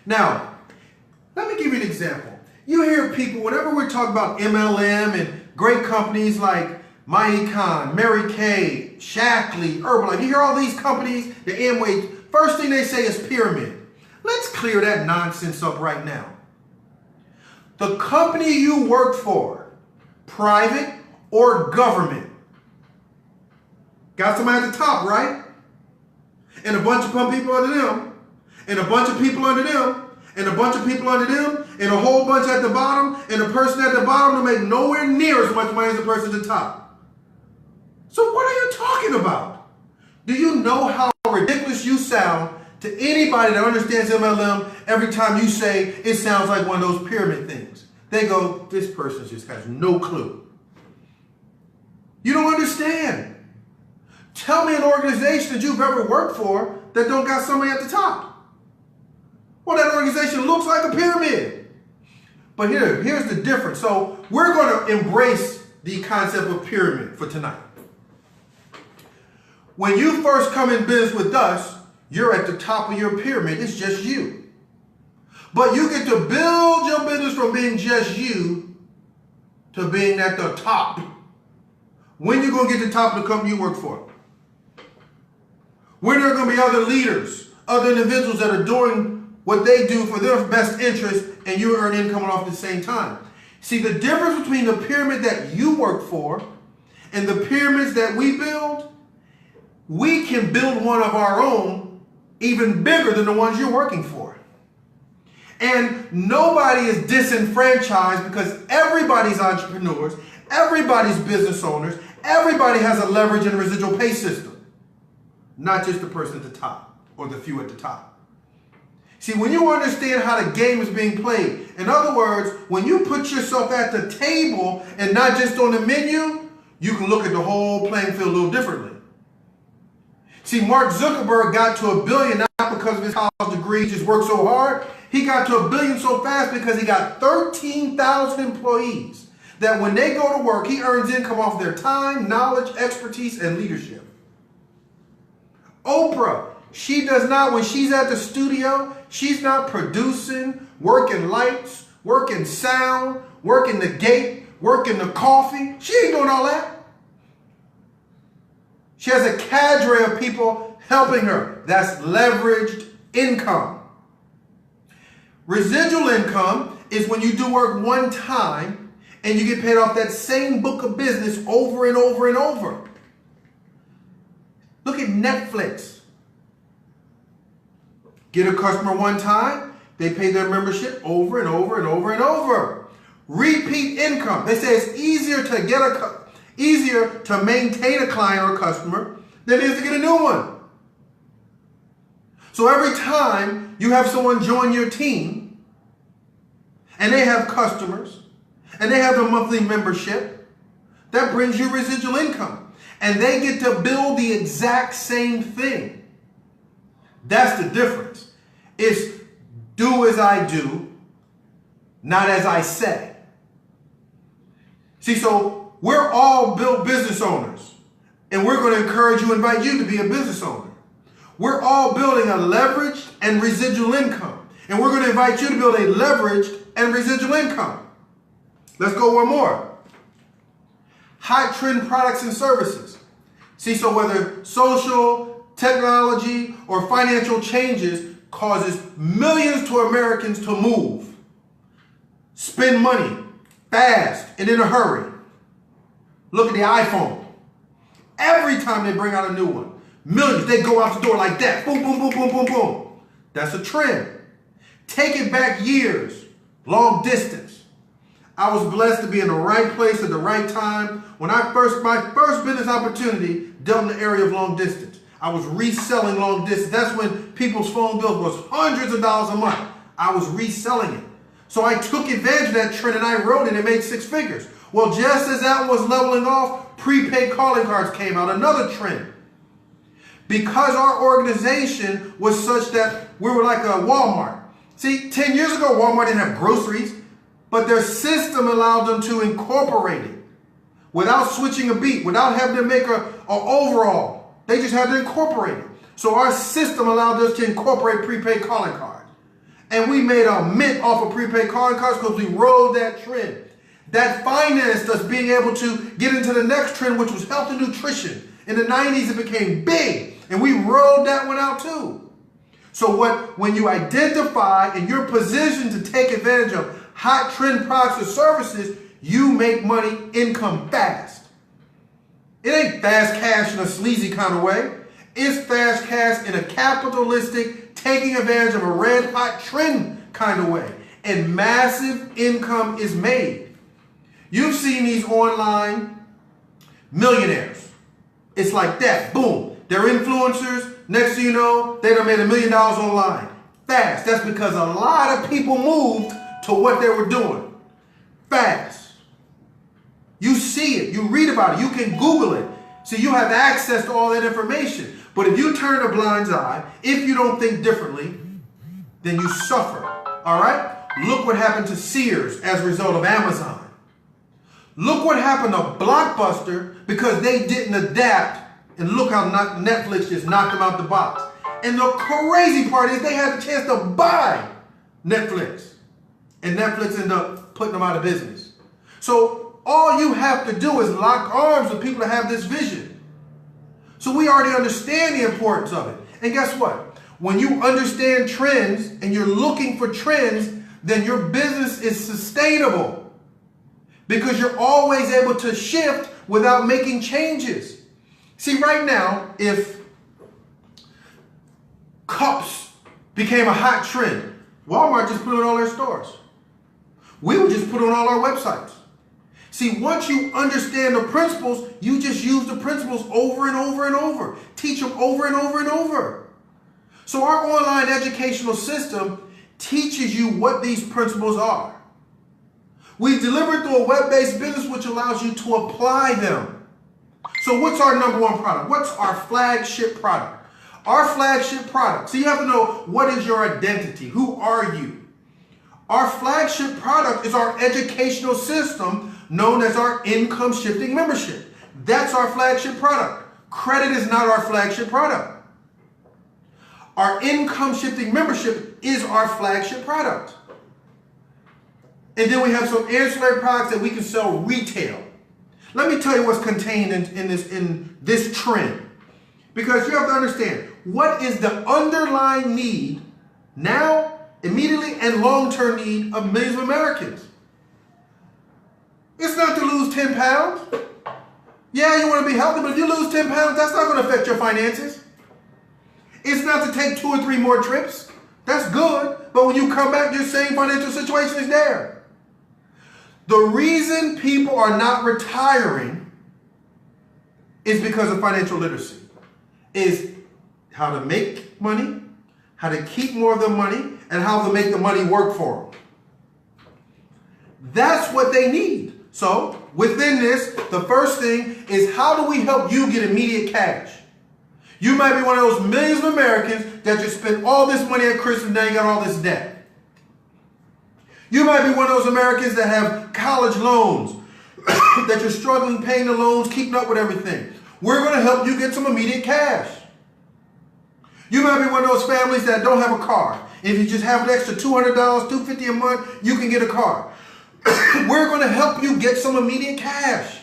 Now, let me give you an example. You hear people, whenever we're talking about MLM and great companies like Iconz, Mary Kay, Shackley, Herbalife, you hear all these companies, the Amway, first thing they say is pyramid. Let's clear that nonsense up right now. The company you work for, private or government, got somebody at the top, right? And a bunch of people under them, and a bunch of people under them, and a bunch of people under them, and a whole bunch at the bottom, and the person at the bottom will make nowhere near as much money as the person at the top. So what are you talking about? Do you know how ridiculous you sound to anybody that understands MLM every time you say it sounds like one of those pyramid things? They go, this person just has no clue. You don't understand. Tell me an organization that you've ever worked for that don't got somebody at the top. Well, that organization looks like a pyramid. But here's the difference. So we're going to embrace the concept of pyramid for tonight. When you first come in business with us, you're at the top of your pyramid. It's just you. But you get to build your business from being just you to being at the top. When are you going to get to the top of the company you work for? When are there going to be other leaders, other individuals that are doing what they do for their best interest, and you earn income off at the same time? See, the difference between the pyramid that you work for and the pyramids that we build, we can build one of our own even bigger than the ones you're working for. And nobody is disenfranchised because everybody's entrepreneurs, everybody's business owners, everybody has a leverage and residual pay system. Not just the person at the top or the few at the top. See, when you understand how the game is being played, in other words, when you put yourself at the table and not just on the menu, you can look at the whole playing field a little differently. See, Mark Zuckerberg got to $1 billion not because of his college degree, just worked so hard. He got to $1 billion so fast because he got 13,000 employees that when they go to work, he earns income off their time, knowledge, expertise, and leadership. Oprah, she does not, when she's at the studio, she's not producing, working lights, working sound, working the gate, working the coffee. She ain't doing all that. She has a cadre of people helping her. That's leveraged income. Residual income is when you do work one time and you get paid off that same book of business over and over and over. Look at Netflix. Get a customer one time, they pay their membership over and over and over and over. Repeat income. They say it's easier to maintain a client or customer than it is to get a new one. So every time you have someone join your team and they have customers and they have a monthly membership, that brings you residual income. And they get to build the exact same thing. That's the difference. It's do as I do, not as I say. See, so we're all built business owners. And we're going to encourage you, invite you to be a business owner. We're all building a leveraged and residual income. And we're going to invite you to build a leveraged and residual income. Let's go one more. high trend products and services. See, so whether social, technology, or financial changes causes millions to Americans to move, spend money fast and in a hurry. Look at the iPhone. Every time they bring out a new one, millions, they go out the door like that. Boom, boom, boom, boom, boom, boom. That's a trend. Take it back years, long distance. I was blessed to be in the right place at the right time. When my first business opportunity dealt in the area of long distance. I was reselling long distance. That's when people's phone bills was hundreds of dollars a month. I was reselling it. So I took advantage of that trend and I wrote it and made 6 figures. Well, just as that was leveling off, prepaid calling cards came out, another trend. Because our organization was such that we were like a Walmart. See, 10 years ago, Walmart didn't have groceries, but their system allowed them to incorporate it without switching a beat, without having to make an overall. They just had to incorporate it. So our system allowed us to incorporate prepaid calling cards. And we made a mint off of prepaid calling cards because we rode that trend. That financed us being able to get into the next trend, which was health and nutrition. In the 90s, it became big, and we rode that one out too. So when you identify and you're positioned to take advantage of hot trend products or services, you make money, income fast. It ain't fast cash in a sleazy kind of way. It's fast cash in a capitalistic, taking advantage of a red hot trend kind of way. And massive income is made. You've seen these online millionaires. It's like that. Boom. They're influencers. Next thing you know, they done made $1 million online. Fast. That's because a lot of people moved to what they were doing. Fast. You see it. You read about it. You can Google it. So you have access to all that information. But if you turn a blind eye, if you don't think differently, then you suffer. All right? Look what happened to Sears as a result of Amazon. Look what happened to Blockbuster because they didn't adapt, and look how Netflix just knocked them out the box. And the crazy part is they had the chance to buy Netflix, and Netflix ended up putting them out of business. So all you have to do is lock arms with people that have this vision. So we already understand the importance of it. And guess what? When you understand trends and you're looking for trends, then your business is sustainable. Because you're always able to shift without making changes. See, right now, if cups became a hot trend, Walmart just put it on all their stores. We would just put it on all our websites. See, once you understand the principles, you just use the principles over and over and over. Teach them over and over and over. So our online educational system teaches you what these principles are. We deliver through a web-based business which allows you to apply them. So what's our number one product? What's our flagship product? Our flagship product. So you have to know, what is your identity? Who are you? Our flagship product is our educational system known as our income shifting membership. That's our flagship product. Credit is not our flagship product. Our income shifting membership is our flagship product. And then we have some ancillary products that we can sell retail. Let me tell you what's contained in this trend. Because you have to understand, what is the underlying need now, immediately, and long-term need of millions of Americans? It's not to lose 10 pounds. Yeah, you want to be healthy, but if you lose 10 pounds, that's not going to affect your finances. It's not to take 2 or 3 more trips. That's good. But when you come back, your same financial situation is there. The reason people are not retiring is because of financial literacy. Is how to make money, how to keep more of the money, and how to make the money work for them. That's what they need. So within this, the first thing is, how do we help you get immediate cash? You might be one of those millions of Americans that just spent all this money at Christmas and now you got all this debt. You might be one of those Americans that have college loans, that you're struggling paying the loans, keeping up with everything. We're going to help you get some immediate cash. You might be one of those families that don't have a car. If you just have an extra $200, $250 a month, you can get a car. We're going to help you get some immediate cash.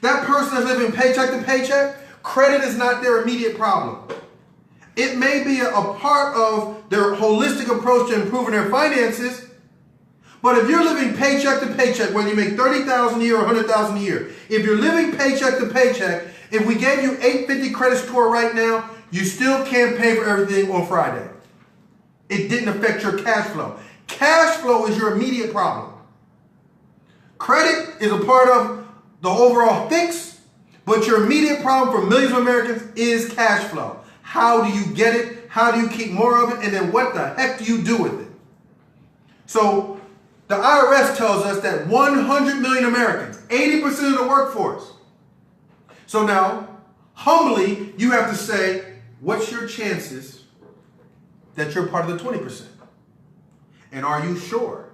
That person that's living paycheck to paycheck, credit is not their immediate problem. It may be a part of their holistic approach to improving their finances, but if you're living paycheck to paycheck, whether you make $30,000 a year or $100,000 a year, if you're living paycheck to paycheck, if we gave you $850 credit score right now, you still can't pay for everything on Friday. It didn't affect your cash flow. Cash flow is your immediate problem. Credit is a part of the overall fix, but your immediate problem for millions of Americans is cash flow. How do you get it? How do you keep more of it? And then what the heck do you do with it? So the IRS tells us that 100 million Americans, 80% of the workforce. So now, humbly, you have to say, what's your chances that you're part of the 20%? And are you sure?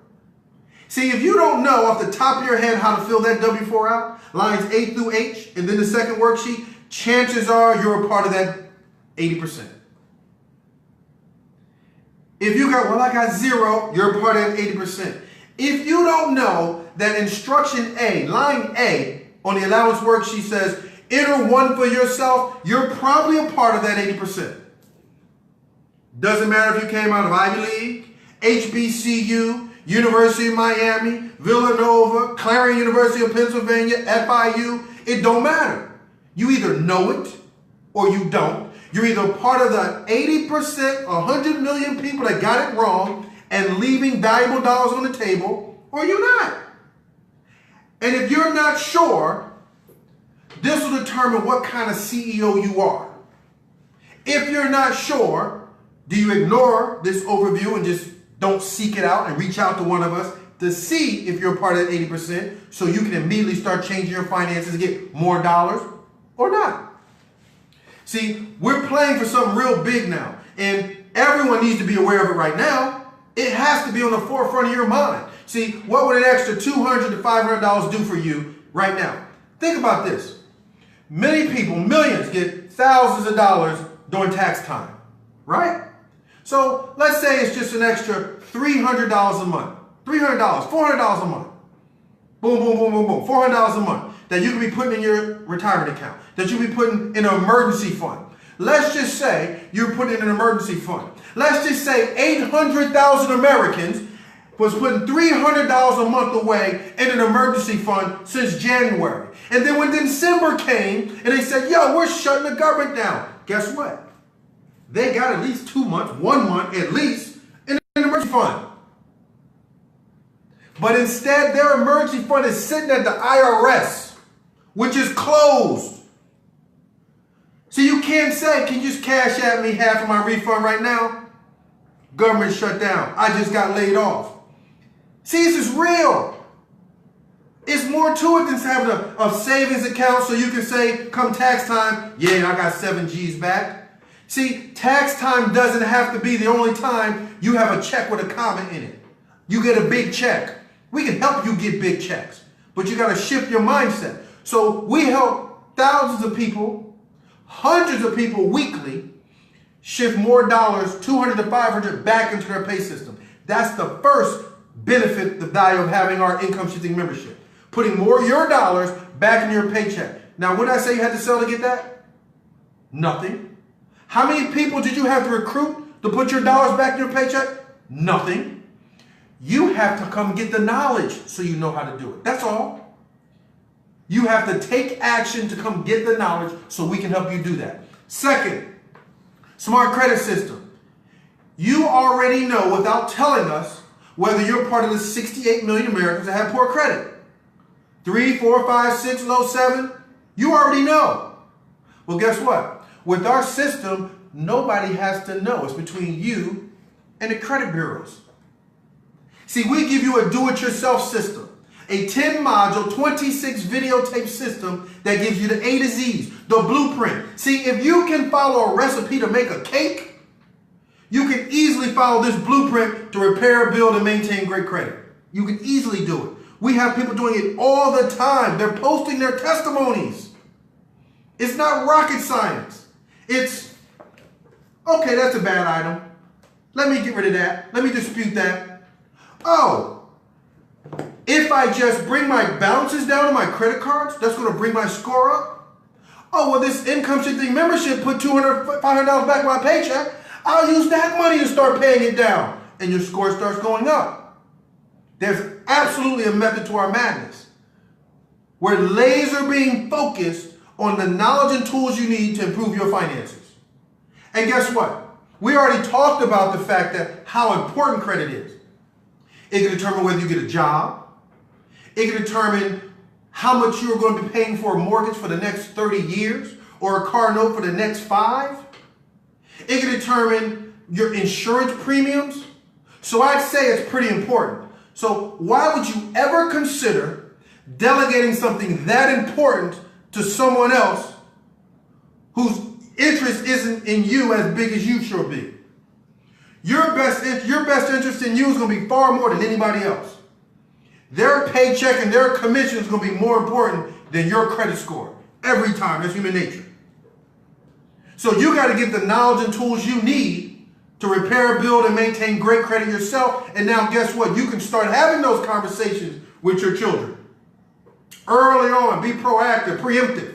See, if you don't know off the top of your head how to fill that W-4 out, lines A through H, and then the second worksheet, chances are you're a part of that 80%. If you got, well, I got 0, you're a part of that 80%. If you don't know that instruction A, line A, on the allowance worksheet says, enter 1 for yourself, you're probably a part of that 80%. Doesn't matter if you came out of Ivy League, HBCU, University of Miami, Villanova, Clarion University of Pennsylvania, FIU, it don't matter. You either know it or you don't. You're either part of the 80%, 100 million people that got it wrong and leaving valuable dollars on the table, or you're not. And if you're not sure, this will determine what kind of CEO you are. If you're not sure, do you ignore this overview and just don't seek it out and reach out to one of us to see if you're part of that 80% so you can immediately start changing your finances and get more dollars or not? See, we're playing for something real big now, and everyone needs to be aware of it right now. It has to be on the forefront of your mind. See, what would an extra $200 to $500 do for you right now? Think about this. Many people, millions, get thousands of dollars during tax time, right? So let's say it's just an extra $300 a month, $300, $400 a month. Boom, boom, boom, boom, boom, $400 a month that you can be putting in your retirement account, that you'll be putting in an emergency fund. Let's just say you're putting in an emergency fund. Let's just say 800,000 Americans was putting $300 a month away in an emergency fund since January. And then when December came and they said, yo, we're shutting the government down. Guess what? They got at least 2 months, 1 month at least in an emergency fund. But instead, their emergency fund is sitting at the IRS, which is closed. So you can't say, can you just cash at me half of my refund right now? Government shut down. I just got laid off. See, this is real. It's more to it than having a savings account so you can say, come tax time, yeah, I got 7 G's back. See, tax time doesn't have to be the only time you have a check with a comma in it. You get a big check. We can help you get big checks, but you got to shift your mindset. So we help thousands of people, hundreds of people weekly, shift more dollars, 200 to 500, back into their pay system. That's the first benefit, the value of having our income shifting membership. Putting more of your dollars back in your paycheck. Now, what did I say you had to sell to get that? Nothing. How many people did you have to recruit to put your dollars back in your paycheck? Nothing. You have to come get the knowledge so you know how to do it. That's all. You have to take action to come get the knowledge so we can help you do that. Second, smart credit system. You already know without telling us whether you're part of the 68 million Americans that have poor credit. 3, 4, 5, 6, low 7. You already know. Well, guess what? With our system, nobody has to know. It's between you and the credit bureaus. See, we give you a do-it-yourself system, a 10-module, 26 videotape system that gives you the A to Z's, the blueprint. See, if you can follow a recipe to make a cake, you can easily follow this blueprint to repair, build, and maintain great credit. You can easily do it. We have people doing it all the time. They're posting their testimonies. It's not rocket science. It's, okay, that's a bad item. Let me get rid of that. Let me dispute that. Oh, if I just bring my balances down on my credit cards, that's going to bring my score up. Oh, well, this income shifting membership put $200, $500 back in my paycheck. I'll use that money to start paying it down. And your score starts going up. There's absolutely a method to our madness. We're laser being focused on the knowledge and tools you need to improve your finances. And guess what? We already talked about the fact that how important credit is. It can determine whether you get a job. It can determine how much you're going to be paying for a mortgage for the next 30 years or a car note for the next 5. It can determine your insurance premiums. So I'd say it's pretty important. So why would you ever consider delegating something that important to someone else whose interest isn't in you as big as you should be? Your best interest in you is going to be far more than anybody else. Their paycheck and their commission is going to be more important than your credit score. Every time. That's human nature. So you got to get the knowledge and tools you need to repair, build, and maintain great credit yourself. And now guess what? You can start having those conversations with your children. Early on, be proactive, preemptive.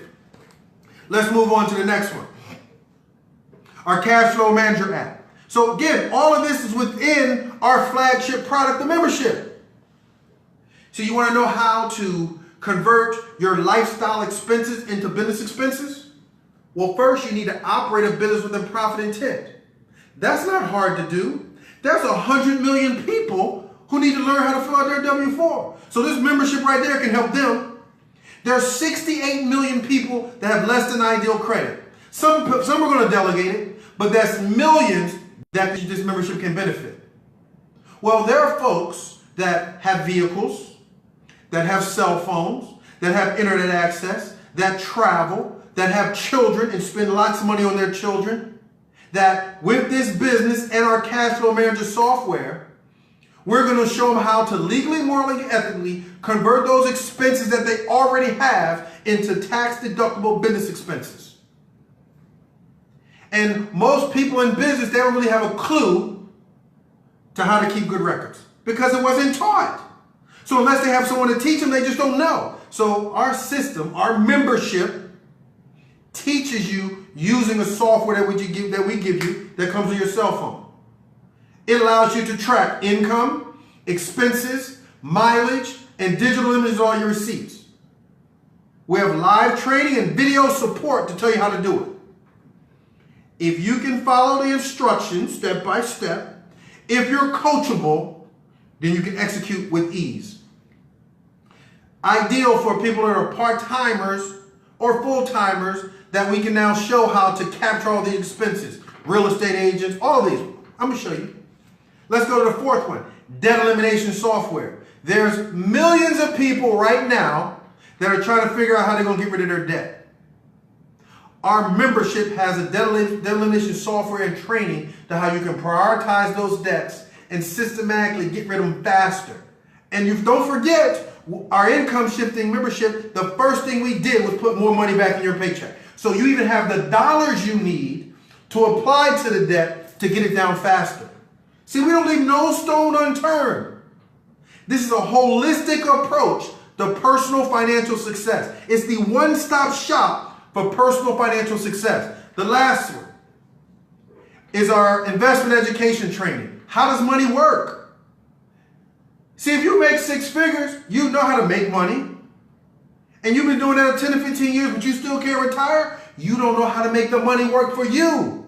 Let's move on to the next one. Our Cash Flow Manager app. So again, all of this is within our flagship product, the membership. So you want to know how to convert your lifestyle expenses into business expenses? Well, first you need to operate a business with a profit intent. That's not hard to do. There's 100 million people who need to learn how to fill out their W-4. So this membership right there can help them. There's 68 million people that have less than ideal credit. Some are going to delegate it, but that's millions that this membership can benefit. Well, there are folks that have vehicles, that have cell phones, that have internet access, that travel, that have children and spend lots of money on their children, that with this business and our Cash Flow Manager software, we're going to show them how to legally, morally, and ethically convert those expenses that they already have into tax-deductible business expenses. And most people in business, they don't really have a clue to how to keep good records because it wasn't taught. So unless they have someone to teach them, they just don't know. So our system, our membership, teaches you using a software that we give you that comes with your cell phone. It allows you to track income, expenses, mileage, and digital images of all your receipts. We have live training and video support to tell you how to do it. If you can follow the instructions step by step, if you're coachable, then you can execute with ease. Ideal for people that are part-timers or full-timers that we can now show how to capture all the expenses. Real estate agents, all of these. I'm going to show you. Let's go to the fourth one, debt elimination software. There's millions of people right now that are trying to figure out how they're going to get rid of their debt. Our membership has a debt elimination software and training to how you can prioritize those debts and systematically get rid of them faster. And you don't forget, our income shifting membership, the first thing we did was put more money back in your paycheck. So you even have the dollars you need to apply to the debt to get it down faster. See, we don't leave no stone unturned. This is a holistic approach to personal financial success. It's the one-stop shop for personal financial success. The last one is our investment education training. How does money work? See, if you make 6 figures, you know how to make money. And you've been doing that for 10 to 15 years, but you still can't retire, you don't know how to make the money work for you.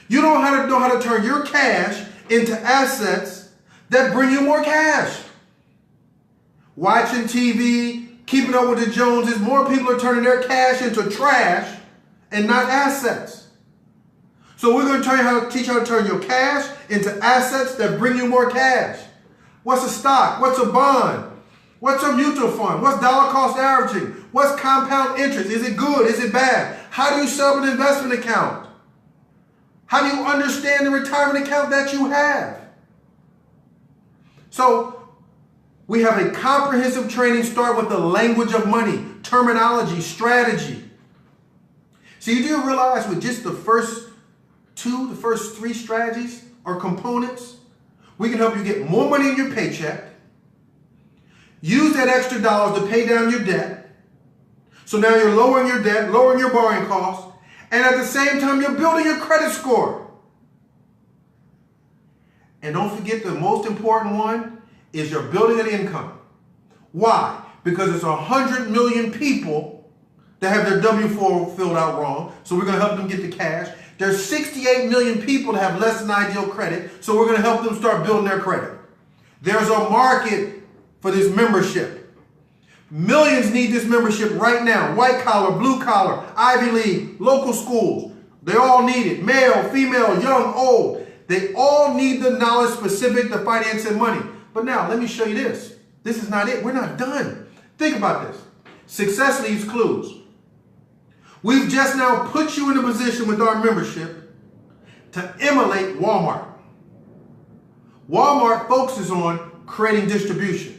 You don't know how to turn your cash into assets that bring you more cash. Watching TV, keeping up with the Joneses, more people are turning their cash into trash and not assets. So we're going to teach you how to turn your cash into assets that bring you more cash. What's a stock? What's a bond? What's a mutual fund? What's dollar cost averaging? What's compound interest? Is it good? Is it bad? How do you set up an investment account? How do you understand the retirement account that you have? So we have a comprehensive training start with the language of money, terminology, strategy. So you do realize with just the first 3 strategies or components, we can help you get more money in your paycheck. Use that extra dollars to pay down your debt. So now you're lowering your debt, lowering your borrowing costs, and at the same time, you're building your credit score. And don't forget the most important one is you're building an income. Why? Because it's 100 million people that have their W-4 filled out wrong, so we're going to help them get the cash. There's 68 million people that have less than ideal credit, so we're going to help them start building their credit. There's a market for this membership. Millions need this membership right now. White collar, blue collar, Ivy League, local schools. They all need it. Male, female, young, old. They all need the knowledge specific to finance and money. But now, let me show you this. This is not it. We're not done. Think about this. Success leaves clues. We've just now put you in a position with our membership to emulate Walmart. Walmart focuses on creating distribution.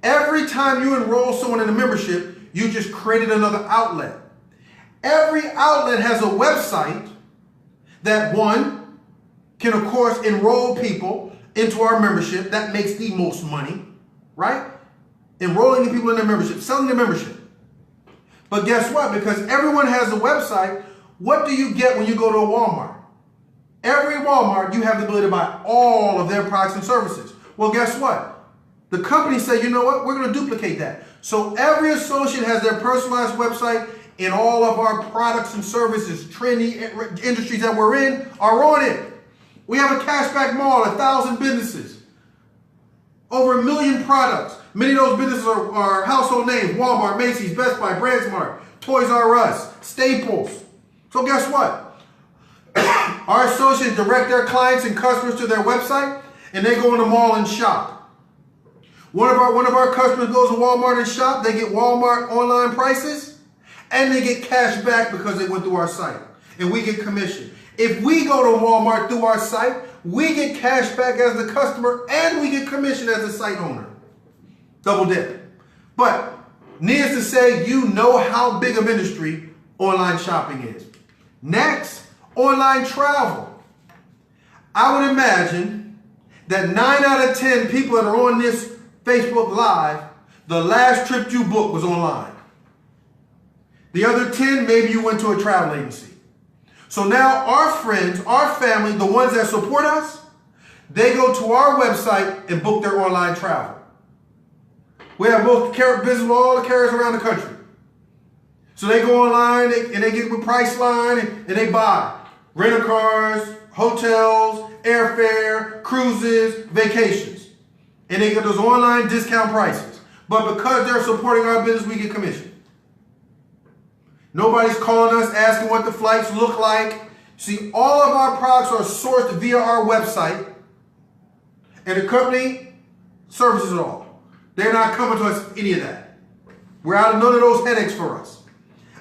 Every time you enroll someone in a membership, you just created another outlet. Every outlet has a website that, one, can of course enroll people into our membership. That makes the most money, right? Enrolling the people in their membership, selling their membership. But guess what? Because everyone has a website, what do you get when you go to a Walmart? Every Walmart, you have the ability to buy all of their products and services. Well, guess what? The company said, you know what? We're going to duplicate that. So every associate has their personalized website, and all of our products and services, trendy industries that we're in, are on it. We have a cashback mall, 1,000 businesses, over 1 million products. Many of those businesses are household names: Walmart, Macy's, Best Buy, BrandsMart, Toys R Us, Staples. So guess what? Our associates direct their clients and customers to their website, and they go in the mall and shop. One of our customers goes to Walmart and shop. They get Walmart online prices, and they get cash back because they went through our site, and we get commission. If we go to Walmart through our site, we get cash back as the customer, and we get commission as the site owner. Double dip. But needless to say, you know how big of industry online shopping is. Next, online travel. I would imagine that 9 out of 10 people that are on this Facebook Live, the last trip you booked was online. The other 10, maybe you went to a travel agency. So now our friends, our family, the ones that support us, they go to our website and book their online travel. We have both business with all the carriers around the country. So they go online and they get with Priceline and they buy rental cars, hotels, airfare, cruises, vacations. And they get those online discount prices. But because they're supporting our business, we get commission. Nobody's calling us asking what the flights look like. See, all of our products are sourced via our website, and the company services it all. They're not coming to us any of that. We're out of none of those headaches for us.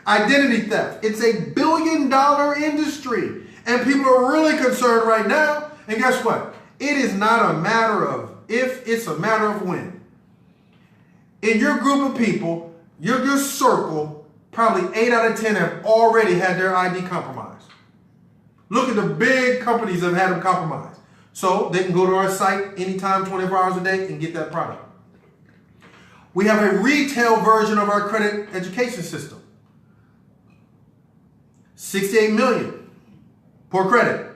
Identity theft. It's a $1 billion industry, and people are really concerned right now. And guess what? It is not a matter of if, it's a matter of when. In your group of people, your circle, probably 8 out of 10 have already had their ID compromised. Look at the big companies that have had them compromised. So they can go to our site anytime, 24 hours a day, and get that product. We have a retail version of our credit education system. 68 million for credit.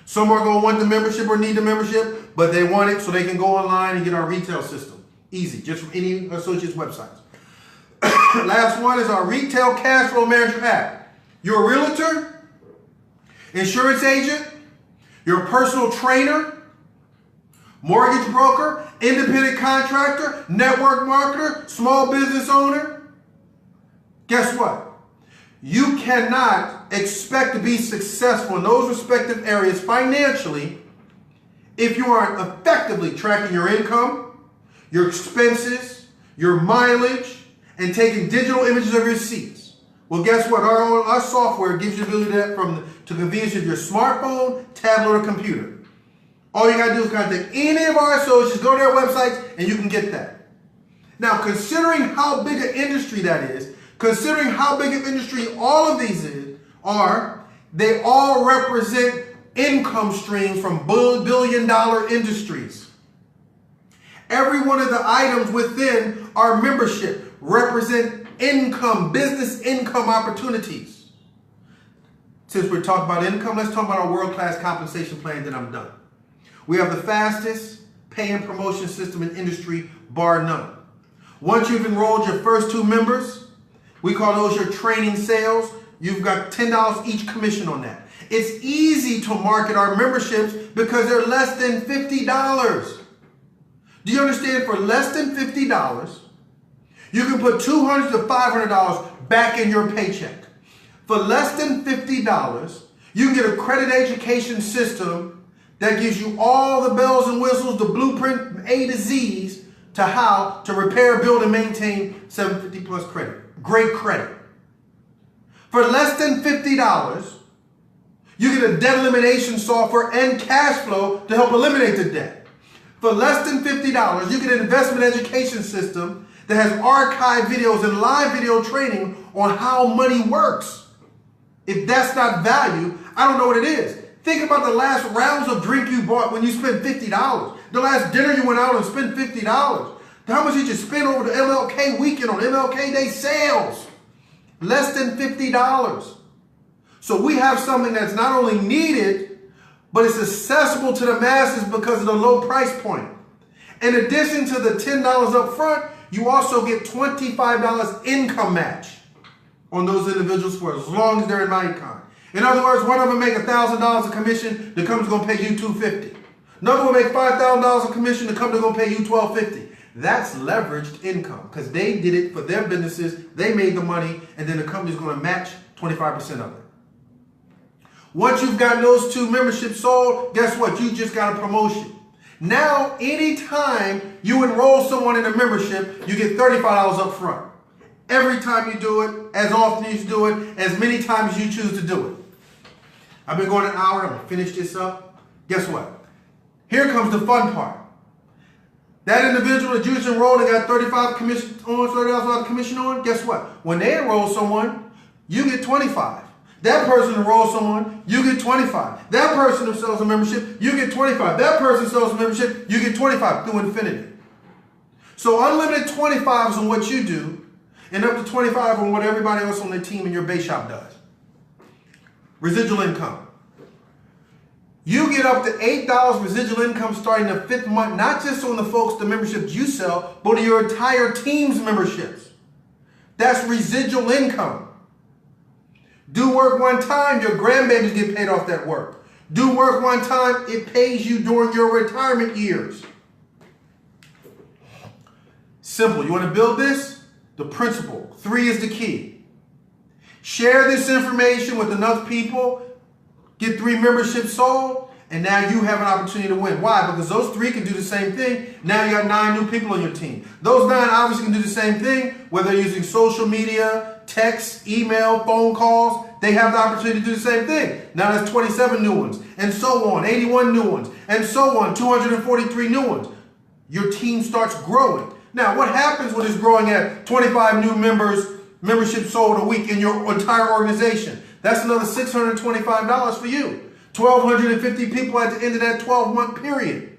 Some are going to want the membership or need the membership, but they want it so they can go online and get our retail system. Easy, just from any associate's websites. Last one is our Retail Cash Flow Manager app. You're a realtor, insurance agent, you're a personal trainer, mortgage broker, independent contractor, network marketer, small business owner. Guess what? You cannot expect to be successful in those respective areas financially if you aren't effectively tracking your income, your expenses, your mileage, and taking digital images of your receipts. Well, guess what? Our software gives you the ability to do that to convenience of your smartphone, tablet, or computer. All you got to do is contact any of our associates, go to their websites, and you can get that. Now, considering how big an industry that is, considering how big an industry all of these are, they all represent income streams from billion-dollar industries. Every one of the items within our membership represent income, business income opportunities. Since we're talking about income, let's talk about our world-class compensation plan, then I'm done. We have the fastest pay and promotion system in industry, bar none. Once you've enrolled your first 2 members, we call those your training sales. You've got $10 each commission on that. It's easy to market our memberships because they're less than $50. Do you understand? For less than $50, you can put $200 to $500 back in your paycheck. For less than $50, you can get a credit education system that gives you all the bells and whistles, the blueprint from A to Z's to how to repair, build, and maintain 750 plus credit. Great credit. For less than $50, you get a debt elimination software and cash flow to help eliminate the debt. For less than $50, you get an investment education system that has archived videos and live video training on how money works. If that's not value, I don't know what it is. Think about the last rounds of drink you bought when you spent $50. The last dinner you went out and spent $50. How much did you spend over the MLK weekend on MLK Day sales? Less than $50. So we have something that's not only needed, but it's accessible to the masses because of the low price point. In addition to the $10 up front, you also get $25 income match on those individuals for as long as they're in my Icon. In other words, one of them make $1,000 a commission, the company's going to pay you $250. Another will make $5,000 a commission, the company's going to pay you $1,250. That's leveraged income because they did it for their businesses, they made the money, and then the company's going to match 25% of it. Once you've gotten those 2 memberships sold, guess what? You just got a promotion. Now, anytime you enroll someone in a membership, you get $35 up front. Every time you do it, as often as you do it, as many times as you choose to do it. I've been going an hour. I'm going to finish this up. Guess what? Here comes the fun part. That individual that you just enrolled and got $35 commission on, guess what? When they enroll someone, you get $25. That person enrolls someone, you get $25. That person who sells a membership, you get $25. That person sells a membership, you get $25 through infinity. So unlimited 25s on what you do, and up to 25 on what everybody else on the team in your base shop does. Residual income. You get up to $8 residual income starting the 5th month, not just on the folks, the memberships you sell, but on your entire team's memberships. That's residual income. Do work one time, your grandbabies get paid off that work. Do work one time, it pays you during your retirement years. Simple. You want to build this? The principle. 3 is the key. Share this information with enough people, get 3 memberships sold, and now you have an opportunity to win. Why? Because those 3 can do the same thing. Now you got 9 new people on your team. Those 9 obviously can do the same thing, whether they're using social media, text, email, phone calls. They have the opportunity to do the same thing. Now there's 27 new ones, and so on, 81 new ones, and so on, 243 new ones. Your team starts growing. Now, what happens when it's growing at 25 new membership sold a week in your entire organization? That's another $625 for you. 1,250 people at the end of that 12-month period.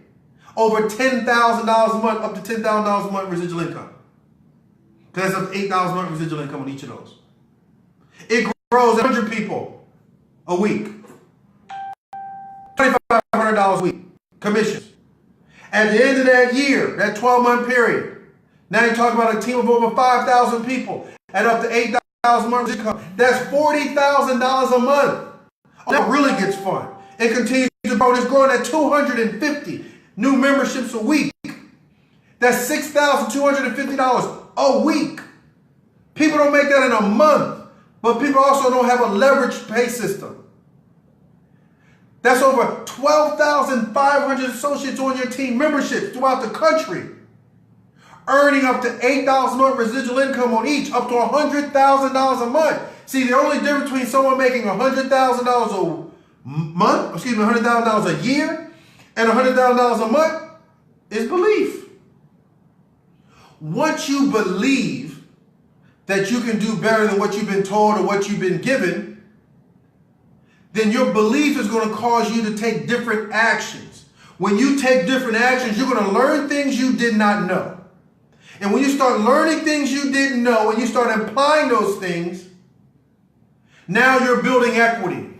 Over $10,000 a month, up to $10,000 a month residual income. Because that's up to $8,000 a month residual income on each of those. It grows 100 people a week. $2,500 a week. Commissions. At the end of that year, that 12-month period, now you're talking about a team of over 5,000 people at up to $8,000 a month income. That's $40,000 a month. Oh, that really gets fun. It continues to grow. It's growing at 250 new memberships a week. That's $6,250 a week. People don't make that in a month, but people also don't have a leveraged pay system. That's over 12,500 associates on your team memberships throughout the country, earning up to $8,000 a month residual income on each, up to $100,000 a month. See, the only difference between someone making $100,000 a month, $100,000 a year, and $100,000 a month is belief. Once you believe that you can do better than what you've been told or what you've been given, then your belief is going to cause you to take different actions. When you take different actions, you're going to learn things you did not know. And when you start learning things you didn't know and you start applying those things, now you're building equity.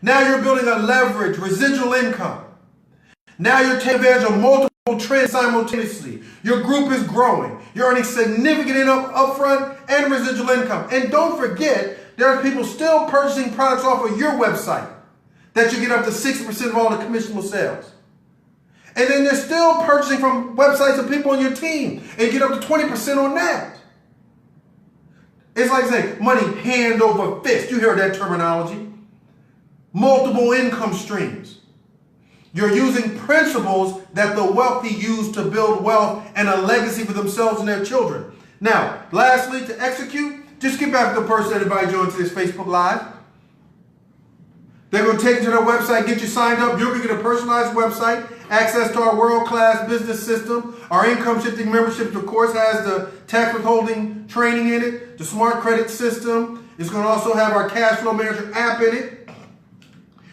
Now you're building a leverage, residual income. Now you're taking advantage of multiple trends simultaneously. Your group is growing. You're earning significant upfront and residual income. And don't forget, there are people still purchasing products off of your website that you get up to 60% of all the commissionable sales. And then they're still purchasing from websites of people on your team and you get up to 20% on that. It's like saying money hand over fist. You hear that terminology. Multiple income streams. You're using principles that the wealthy use to build wealth and a legacy for themselves and their children. Now, lastly, to execute, just get back to the person that invited you into this Facebook Live. They're going to take you to their website, get you signed up. You're going to get a personalized website, access to our world-class business system. Our income shifting membership, of course, has the tax withholding training in it, the smart credit system. It's going to also have our cash flow manager app in it.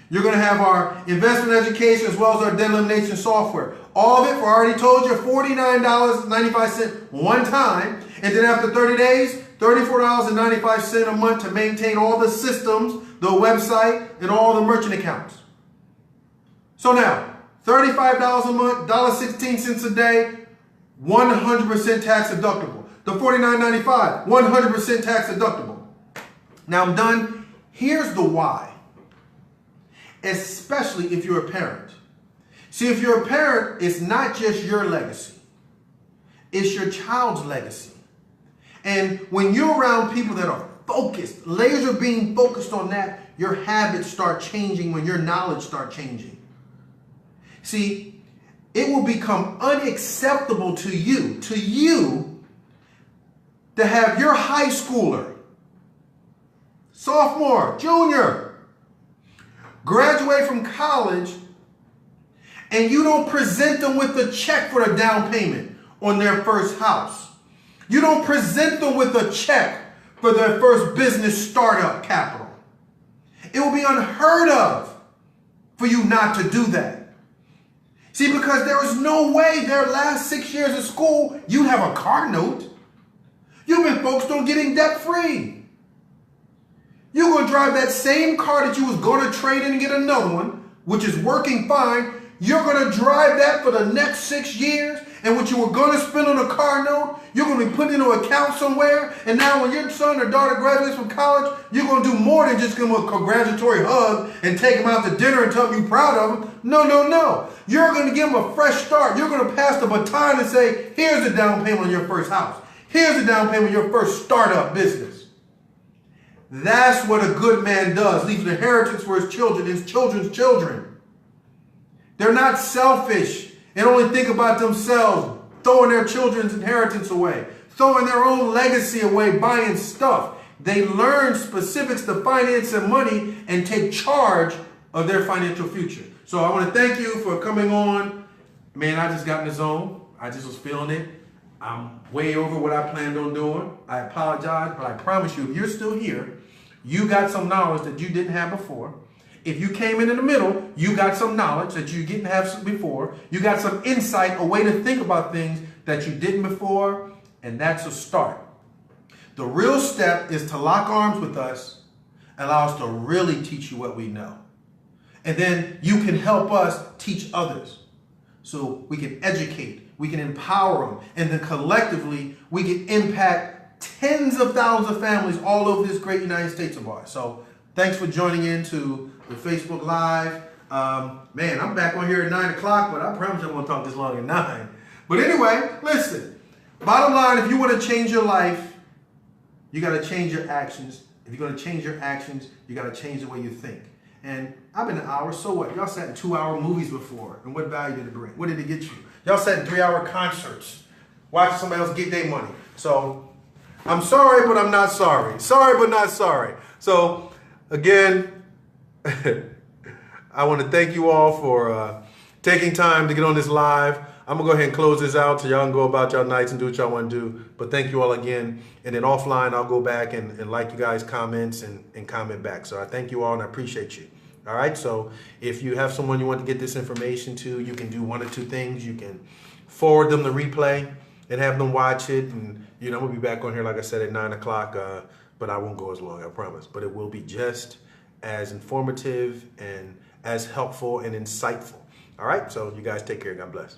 You're going to have our investment education as well as our debt elimination software. All of it, for I already told you, $49.95 one time. And then after 30 days, $34.95 a month to maintain all the systems, the website, and all the merchant accounts. So now, $35 a month, $1.16 a day, 100% tax deductible. The $49.95, 100% tax deductible. Now I'm done. Here's the why. Especially if you're a parent. See, if you're a parent, it's not just your legacy. It's your child's legacy. And when you're around people that are focused, laser beam focused on that, your habits start changing when your knowledge starts changing. See, it will become unacceptable to you to have your high schooler, sophomore, junior, graduate from college, and you don't present them with a check for a down payment on their first house. You don't present them with a check for their first business startup capital. It will be unheard of for you not to do that. See, because there is no way their last 6 years of school, you have a car note. You've been focused on getting debt free. You're going to drive that same car that you was going to trade in and get another one, which is working fine. You're going to drive that for the next 6 years. And what you were going to spend on a car note, you're going to be putting into an account somewhere. And now when your son or daughter graduates from college, you're going to do more than just give them a congratulatory hug and take them out to dinner and tell them you're proud of them. No, no, no. You're going to give them a fresh start. You're going to pass the baton and say, here's the down payment on your first house. Here's the down payment on your first startup business. That's what a good man does. Leaves an inheritance for his children, his children's children. They're not selfish and only think about themselves, throwing their children's inheritance away, throwing their own legacy away, buying stuff. They learn specifics to finance and money and take charge of their financial future. So I want to thank you for coming on. Man, I just got in the zone. I just was feeling it. I'm way over what I planned on doing. I apologize, but I promise you, if you're still here, you got some knowledge that you didn't have before. If you came in the middle, you got some knowledge that you didn't have before. You got some insight, a way to think about things that you didn't before, and that's a start. The real step is to lock arms with us, allow us to really teach you what we know. And then you can help us teach others. So we can educate, we can empower them, and then collectively we can impact tens of thousands of families all over this great United States of ours. So thanks for joining in to the Facebook Live. Man, I'm back on here at 9 o'clock, but I promise you I won't talk this long at 9. But anyway, listen, bottom line, if you want to change your life, you got to change your actions. If you're going to change your actions, you got to change the way you think. And I've been an hour, so what? Y'all sat in 2-hour movies before, and what value did it bring? What did it get you? Y'all sat in 3-hour concerts, watching somebody else get their money. So I'm sorry, but I'm not sorry. Sorry, but not sorry. So again, I want to thank you all for taking time to get on this live. I'm going to go ahead and close this out so y'all can go about y'all nights and do what y'all want to do. But thank you all again. And then offline, I'll go back and like you guys' comments and comment back. So I thank you all and I appreciate you. All right, so if you have someone you want to get this information to, you can do one or two things. You can forward them the replay and have them watch it. And, I'm going to be back on here, like I said, at 9 o'clock, but I won't go as long, I promise. But it will be just as informative and as helpful and insightful. All right, so you guys take care. God bless.